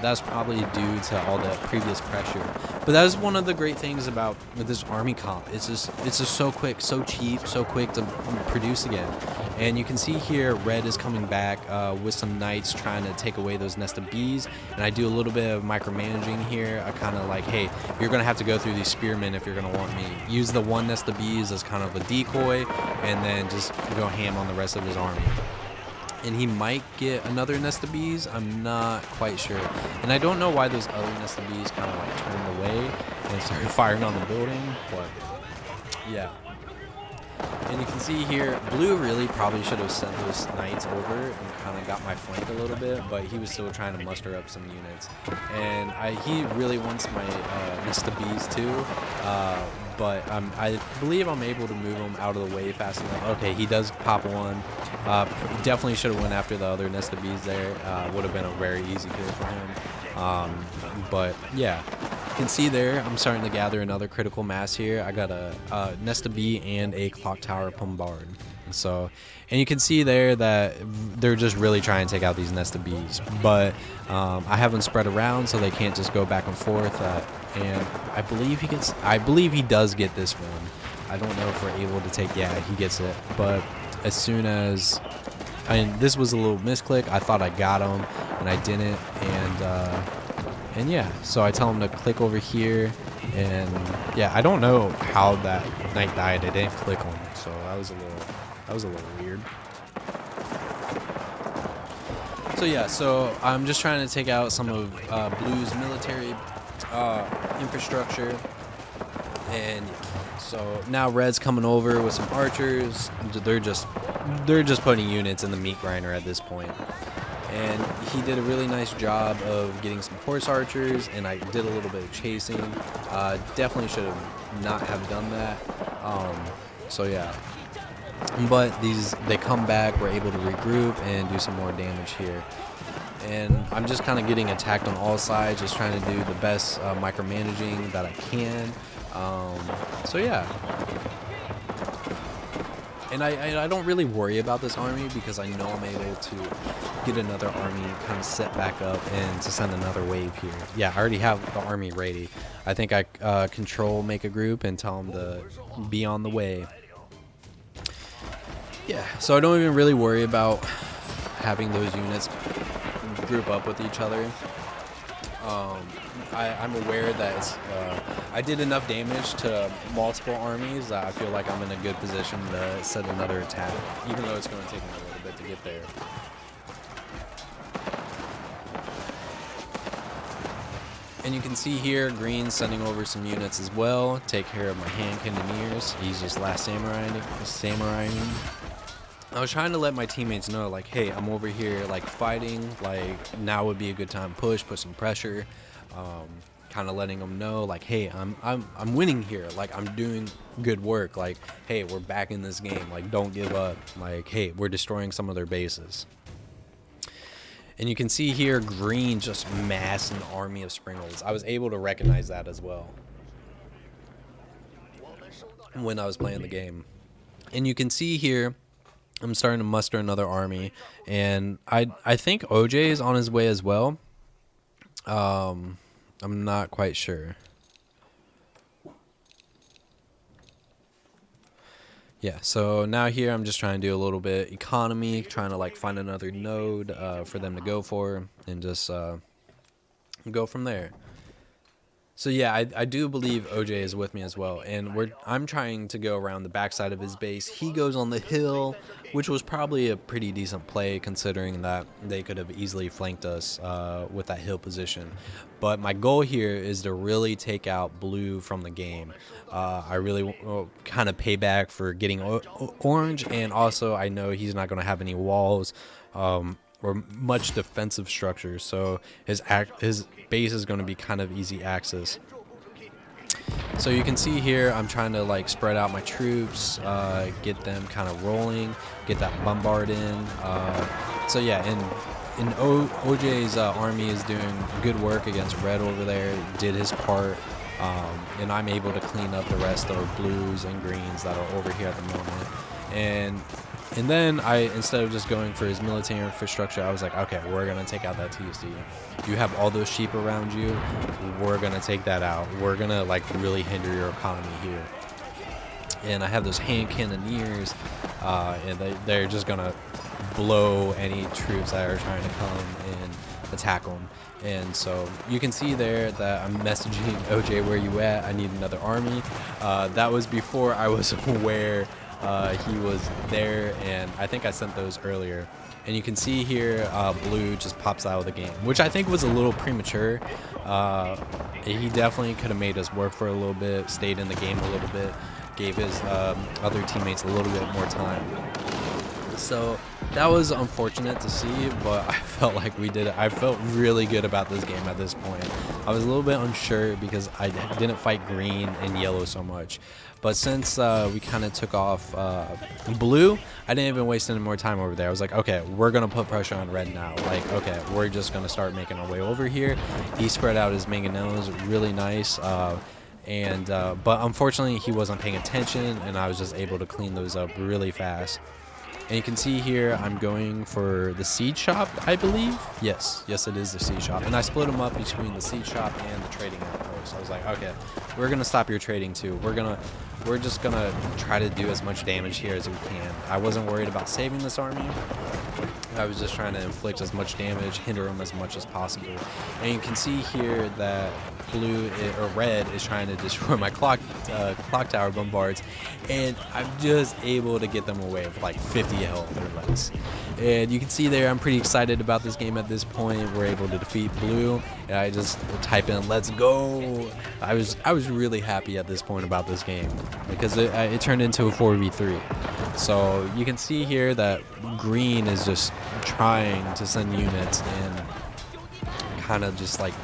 that's probably due to all the previous pressure. But that is one of the great things about this army comp. It's just so quick, so cheap, so quick to produce again. And you can see here Red is coming back with some knights trying to take away those nest of bees, and I do a little bit of micromanaging here. I kind of like, hey, you're gonna have to go through these spearmen if you're gonna want me. Use the 1 nest of bees as kind of a decoy, and then just go ham on the rest of his army. And he might get another nest of bees. I'm not quite sure. And I don't know why those other nest of bees kind of like turned away and started firing on the building, but yeah. And you can see here, Blue really probably should have sent those knights over and kind of got my flank a little bit, but he was still trying to muster up some units. And he really wants my nest of bees too, but I believe I'm able to move him out of the way fast enough. Okay, he does pop one. Definitely should have went after the other nest of bees there. Would have been a very easy kill for him. But yeah. You can see there I'm starting to gather another critical mass here. I got a nest of bee and a clock tower bombard. And you can see there that they're just really trying to take out these nest of bees, but I have them spread around so they can't just go back and forth. And I believe he does get this one. I don't know if we're able to take. Yeah, he gets it. But as soon as this was a little misclick, I thought I got him and I didn't. And yeah, so I tell him to click over here, and yeah, I don't know how that knight died. I didn't click on it, so that was a little weird. So yeah, so I'm just trying to take out some of Blue's military infrastructure, and so now Red's coming over with some archers. They're just putting units in the meat grinder at this point. And he did a really nice job of getting some horse archers, and I did a little bit of chasing. Definitely should have not have done that. So yeah, but they come back. We're able to regroup and do some more damage here. And I'm just kind of getting attacked on all sides, just trying to do the best micromanaging that I can. So yeah. And I don't really worry about this army because I know I'm able to get another army kind of set back up and to send another wave here. Yeah, I already have the army ready. I think I make a group and tell them to be on the way. Yeah, so I don't even really worry about having those units group up with each other. I'm aware that I did enough damage to multiple armies that I feel like I'm in a good position to set another attack, even though it's going to take me a little bit to get there. And you can see here, Green sending over some units as well. Take care of my hand cannoneers. He's just last samuraiing. I was trying to let my teammates know, like, hey, I'm over here, like, fighting. Like, now would be a good time to put some pressure. Kind of letting them know, like, hey, I'm winning here. Like, I'm doing good work. Like, hey, we're back in this game. Like, don't give up. Like, hey, we're destroying some of their bases. And you can see here green just mass an army of Springles. I was able to recognize that as well when I was playing the game. And you can see here I'm starting to muster another army, and I think OJ is on his way as well. I'm not quite sure. Yeah, so now here I'm just trying to do a little bit economy, trying to like find another node for them to go for, and just go from there. So yeah, I do believe OJ is with me as well, and I'm trying to go around the backside of his base. He goes on the hill, which was probably a pretty decent play considering that they could have easily flanked us with that hill position. But my goal here is to really take out blue from the game. I really kind of pay back for getting orange, and also I know he's not going to have any walls. Or much defensive structures, so his base is going to be kind of easy access. So you can see here I'm trying to like spread out my troops, get them kind of rolling, get that bombard in. So yeah, and OJ's army is doing good work against red over there, did his part, and I'm able to clean up the rest of blues and greens that are over here at the moment. And then instead of just going for his military infrastructure, I was like, okay, we're going to take out that TSD. You have all those sheep around you. We're going to take that out. We're going to like really hinder your economy here. And I have those hand cannoneers, and they're just going to blow any troops that are trying to come and attack them. And so you can see there that I'm messaging OJ, where you at? I need another army. That was before I was aware he was there, and I think I sent those earlier. And you can see here blue just pops out of the game, which I think was a little premature. He definitely could have made us work for a little bit, stayed in the game a little bit, gave his other teammates a little bit more time. So that was unfortunate to see, but I felt like we did it. I felt really good about this game at this point. I was a little bit unsure because I didn't fight green and yellow so much. But since we kind of took off blue, I didn't even waste any more time over there. I was like, okay, we're going to put pressure on red now. Like, okay, we're just going to start making our way over here. He spread out his mangonels really nice. But unfortunately, he wasn't paying attention, and I was just able to clean those up really fast. And you can see here I'm going for the seed shop, I believe. Yes, it is the seed shop. And I split them up between the seed shop and the trading outpost. I was like, okay, we're going to stop your trading too. We're just going to try to do as much damage here as we can. I wasn't worried about saving this army. I was just trying to inflict as much damage, hinder them as much as possible. And you can see here that red is trying to destroy my clock tower bombards, and I'm just able to get them away with like 50 health or less. And you can see there I'm pretty excited about this game at this point. We're able to defeat blue, and I just type in "let's go." I was really happy at this point about this game because it turned into a 4v3. So you can see here that green is just trying to send units and kind of just like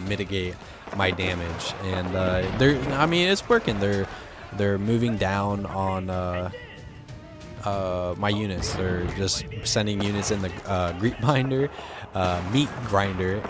mitigate my damage, and I mean it's working. They're moving down on my units. They're just sending units in the meat grinder,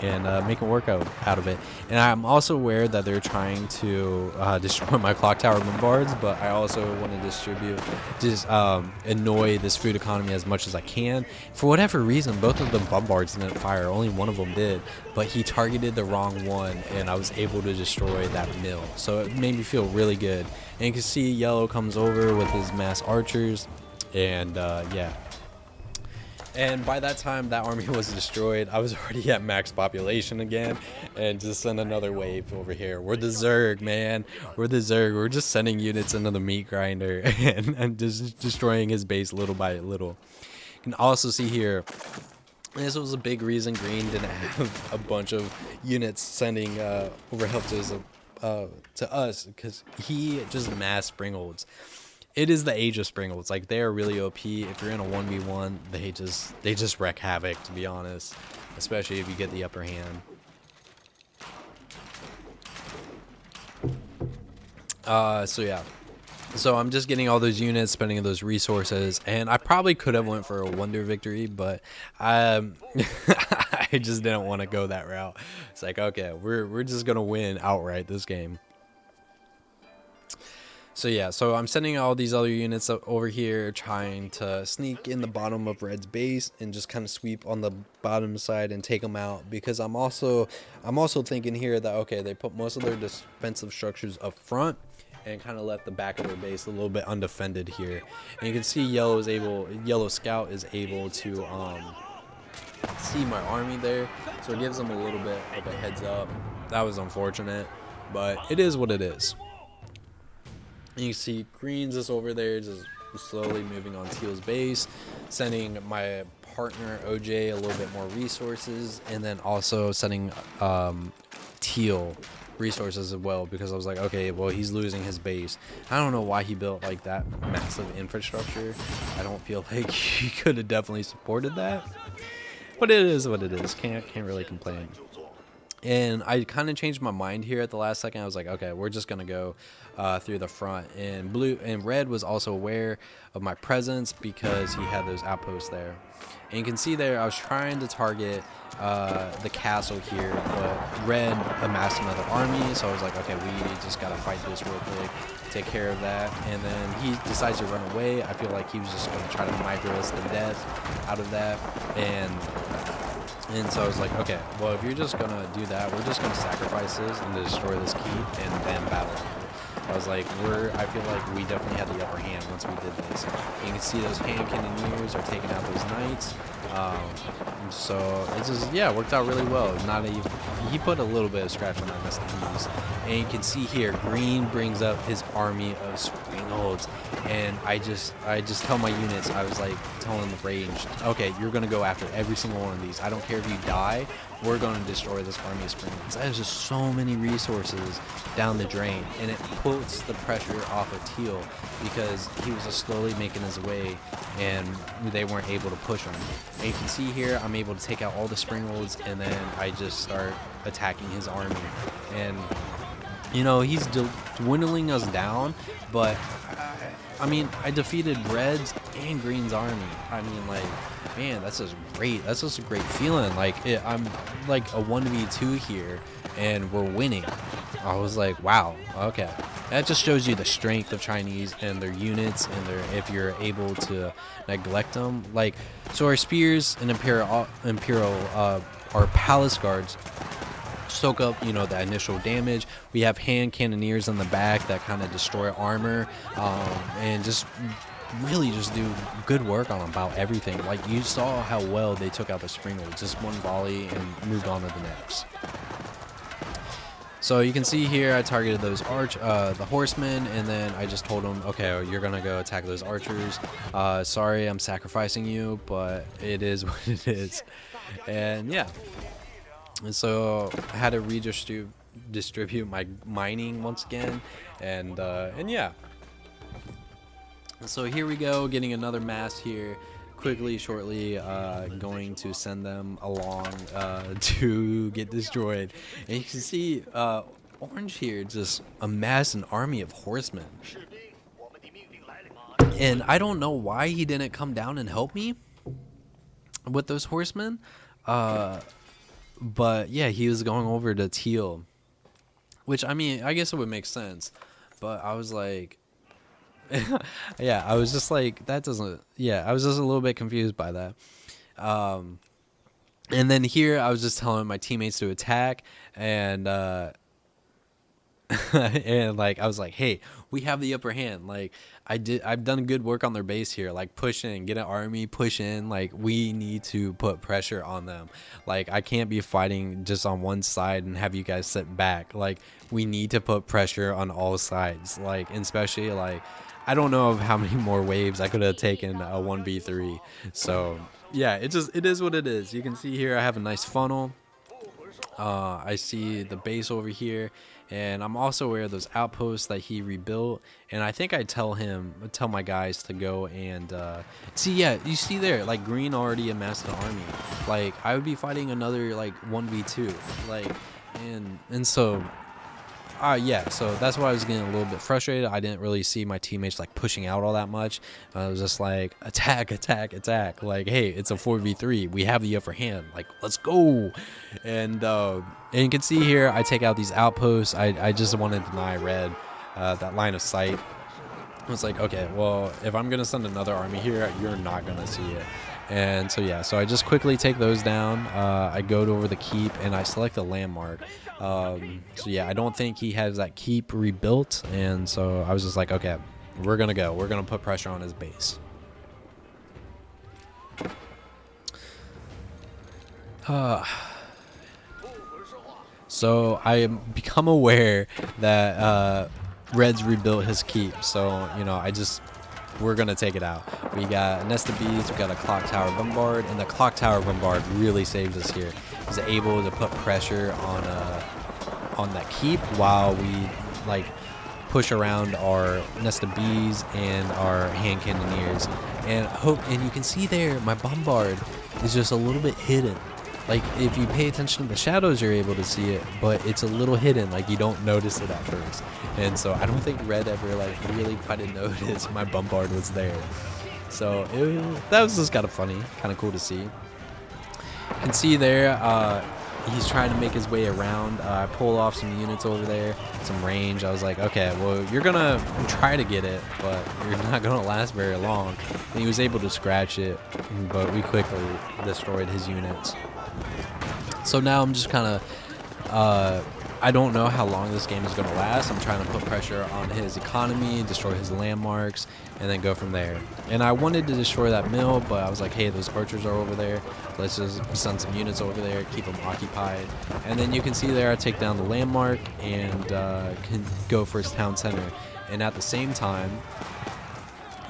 and making work out of it. And I'm also aware that they're trying to destroy my clock tower bombards, but I also want to annoy this food economy as much as I can. For whatever reason, both of the bombards didn't fire. Only one of them did, but he targeted the wrong one, and I was able to destroy that mill. So it made me feel really good. And you can see yellow comes over with his mass archers, and yeah. And by that time, that army was destroyed. I was already at max population again, and just send another wave over here. We're the Zerg, man. We're the Zerg. We're just sending units into the meat grinder and just destroying his base little by little. You can also see here, this was a big reason green didn't have a bunch of units sending over help to us, because he just mass Springolds. It is the age of Springolds. Like, they are really OP. If you're in a 1v1, they just wreak havoc, to be honest, especially if you get the upper hand. So yeah, So I'm just getting all those units, spending those resources, and I probably could have went for a wonder victory, but I just didn't want to go that route. It's like, okay, we're just gonna win outright this game. So yeah, so I'm sending all these other units over here, trying to sneak in the bottom of Red's base and just kind of sweep on the bottom side and take them out, because I'm also thinking here that, okay, they put most of their defensive structures up front and kind of left the back of their base a little bit undefended here. And you can see Yellow Scout is able to see my army there, so it gives them a little bit of a heads up. That was unfortunate, but it is what it is. And you see Green's just over there, just slowly moving on Teal's base, sending my partner OJ a little bit more resources, and then also sending Teal resources as well, because I was like, okay, well, he's losing his base. I don't know why he built like that massive infrastructure. I don't feel like he could have definitely supported that, but it is what it is. Can't really complain. And I kind of changed my mind here at the last second. I was like, okay, we're just gonna go through the front. And Red was also aware of my presence because he had those outposts there. And you can see there, I was trying to target the castle here, but Red amassed another army. So I was like, okay, we just gotta fight this real quick, take care of that. And then he decides to run away. I feel like he was just gonna try to micro us to death out of that. And so I was like, okay, well, if you're just going to do that, we're just going to sacrifice this and destroy this keep and then battle. I was like, I feel like we definitely had the upper hand once we did this. You can see those hand cannoneers are taking out those knights. So it just, yeah, worked out really well. He put a little bit of scratch on that STDs. And you can see here, Green brings up his army of Springholds. And I just tell my units, I was like telling them ranged, okay, you're going to go after every single one of these. I don't care if you die, we're going to destroy this army of Springholds. There's just so many resources down the drain, and it puts the pressure off of Teal because he was just slowly making his way and they weren't able to push him. And you can see here, I'm able to take out all the Springholds, and then I just start attacking his army. And you know, he's dwindling us down, but I mean, I defeated Red's and Green's army. I mean, like, man, that's just great. That's just a great feeling. Like, I'm like a 1v2 here, and we're winning. I was like, wow, okay. That just shows you the strength of Chinese and their units, and if you're able to neglect them. Like, so our spears and Imperial our palace guards soak up, you know, the initial damage. We have hand cannoneers in the back that kind of destroy armor, and just really just do good work on about everything. Like, you saw how well they took out the Springholds, just one volley and moved on to the next. So you can see here, I targeted those the horsemen, and then I just told them, okay, you're gonna go attack those archers. Sorry, I'm sacrificing you, but it is what it is. And yeah. And so I had to distribute my mining once again, and yeah. So here we go, getting another mass here. Shortly, going to send them along to get destroyed. And you can see Orange here just amassed an army of horsemen. And I don't know why he didn't come down and help me with those horsemen. But yeah, he was going over to Teal, which, I mean, I guess it would make sense. But I was like, yeah, I was just like, that doesn't, yeah, I was just a little bit confused by that. And then here I was just telling my teammates to attack, and and like I was like, hey, we have the upper hand. Like, I've done good work on their base here. Like, push in, get an army, push in. Like, we need to put pressure on them. Like, I can't be fighting just on one side and have you guys sit back. Like, we need to put pressure on all sides. Like, especially, like, I don't know of how many more waves I could have taken a 1v3. So yeah, it is what it is. You can see here I have a nice funnel. I see the base over here, and I'm also aware of those outposts that he rebuilt. And I think I tell my guys to go and see. Yeah, you see there, like, Green already amassed an army. Like, I would be fighting another like 1v2. Like, and so Yeah, so that's why I was getting a little bit frustrated. I didn't really see my teammates like pushing out all that much. I was just like, attack, attack, attack. Like, hey, it's a 4v3. We have the upper hand. Like, let's go. And you can see here, I take out these outposts. I just want to deny red that line of sight. I was like, okay, well, if I'm going to send another army here, you're not going to see it. And so, yeah, so I just quickly take those down. I go over the keep, and I select a landmark. So, yeah, I don't think he has that keep rebuilt. And so I was just like, okay, we're going to go. We're going to put pressure on his base. So I become aware that Red's rebuilt his keep. So, you know, we're going to take it out. We got a nest of bees, we got a clock tower bombard, and the clock tower bombard really saves us here. He's able to put pressure on that keep while we like push around our nest of bees and our hand cannoneers. And you can see there my bombard is just a little bit hidden. Like, if you pay attention to the shadows, you're able to see it, but it's a little hidden. Like, you don't notice it at first. And so I don't think Red ever, like, really kind of noticed my bombard was there. So that was just kind of funny, kind of cool to see. You can see there, he's trying to make his way around. I pull off some units over there, some range. I was like, okay, well, you're going to try to get it, but you're not going to last very long. And he was able to scratch it, but we quickly destroyed his units. So now I'm just kind of, I don't know how long this game is going to last. I'm trying to put pressure on his economy, destroy his landmarks, and then go from there. And I wanted to destroy that mill, but I was like, hey, those archers are over there. Let's just send some units over there, keep them occupied. And then you can see there I take down the landmark and can go for his town center. And at the same time,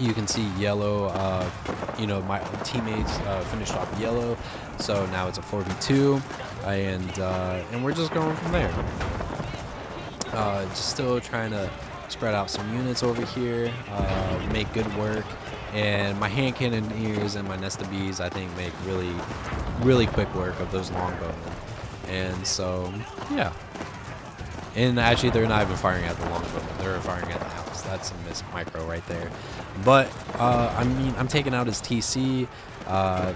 you can see yellow, you know, my teammates finished off yellow. So now it's a 4v2, and we're just going from there. Just still trying to spread out some units over here, make good work. And my hand cannoneers and my nest of bees, I think, make really, really quick work of those longbow. And so, yeah. And actually, they're not even firing at the longbow. They're firing at the house. That's a miss micro right there. But, I mean, I'm taking out his TC.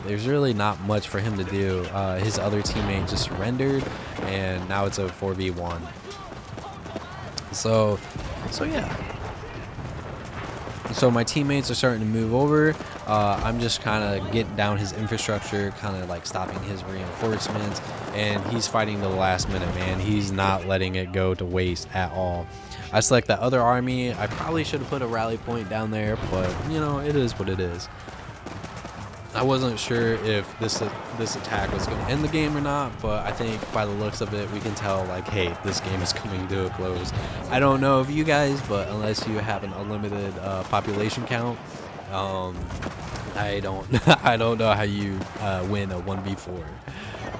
There's really not much for him to do. His other teammate just surrendered, and now it's a 4v1. So yeah. So my teammates are starting to move over. I'm just kind of getting down his infrastructure, kind of like stopping his reinforcements, and he's fighting to the last minute, man. He's not letting it go to waste at all. I select that other army. I probably should have put a rally point down there, but you know, it is what it is. I wasn't sure if this attack was going to end the game or not, but I think by the looks of it, we can tell, like, hey, this game is coming to a close. I don't know if you guys, but unless you have an unlimited population count, I don't know how you win a 1v4.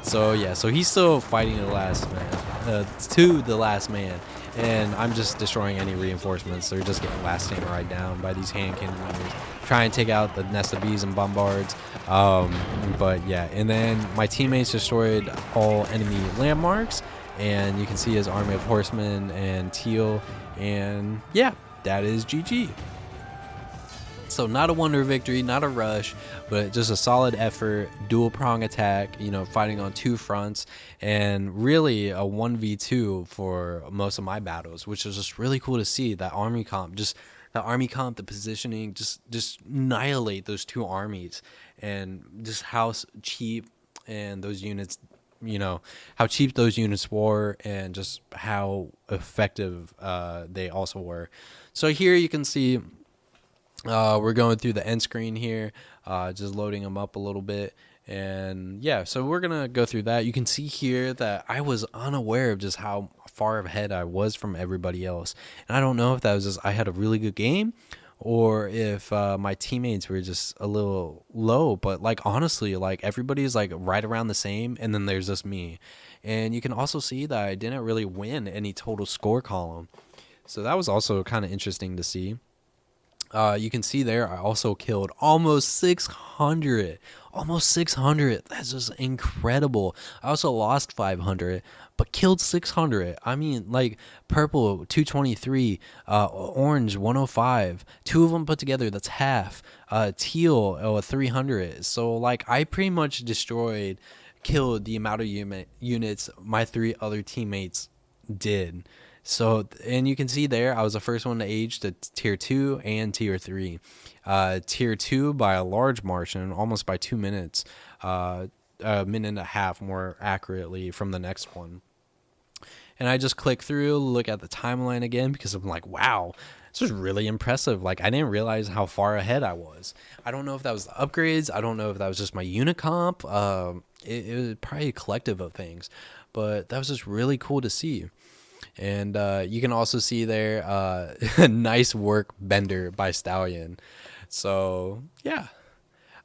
So yeah, so he's still fighting the last man, to the last man. And I'm just destroying any reinforcements. They're just getting last samurai down by these hand cannoneers. Try and take out the nest of bees and bombards. But yeah, and then my teammates destroyed all enemy landmarks. And you can see his army of horsemen and teal. And yeah, that is GG. So not a wonder victory, not a rush, but just a solid effort, dual prong attack, you know, fighting on two fronts, and really a 1v2 for most of my battles, which is just really cool to see. That army comp, the positioning, just annihilate those two armies, and just how cheap and those units, you know, how cheap those units were, and just how effective they also were. So here you can see we're going through the end screen here, just loading them up a little bit. And yeah, so we're going to go through that. You can see here that I was unaware of just how far ahead I was from everybody else. And I don't know if that was just I had a really good game, or if my teammates were just a little low. But like, honestly, like everybody's like right around the same, and then there's just me. And you can also see that I didn't really win any total score column. So that was also kind of interesting to see. You can see there, I also killed almost 600. Almost 600. That's just incredible. I also lost 500, but killed 600. I mean, like, purple 223, orange 105. Two of them put together, that's half. Teal 300. So, like, I pretty much killed the amount of units my three other teammates did. So, and you can see there, I was the first one to age to tier 2 and tier 3. Tier 2 by a large margin, almost by 2 minutes, a minute and a half more accurately from the next one. And I just click through, look at the timeline again, because I'm like, wow, this was really impressive. Like, I didn't realize how far ahead I was. I don't know if that was the upgrades. I don't know if that was just my unicomp. It was probably a collective of things, but that was just really cool to see. And you can also see there, nice work, Bender by Stallion. So, yeah.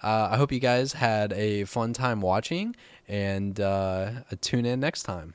I hope you guys had a fun time watching, and tune in next time.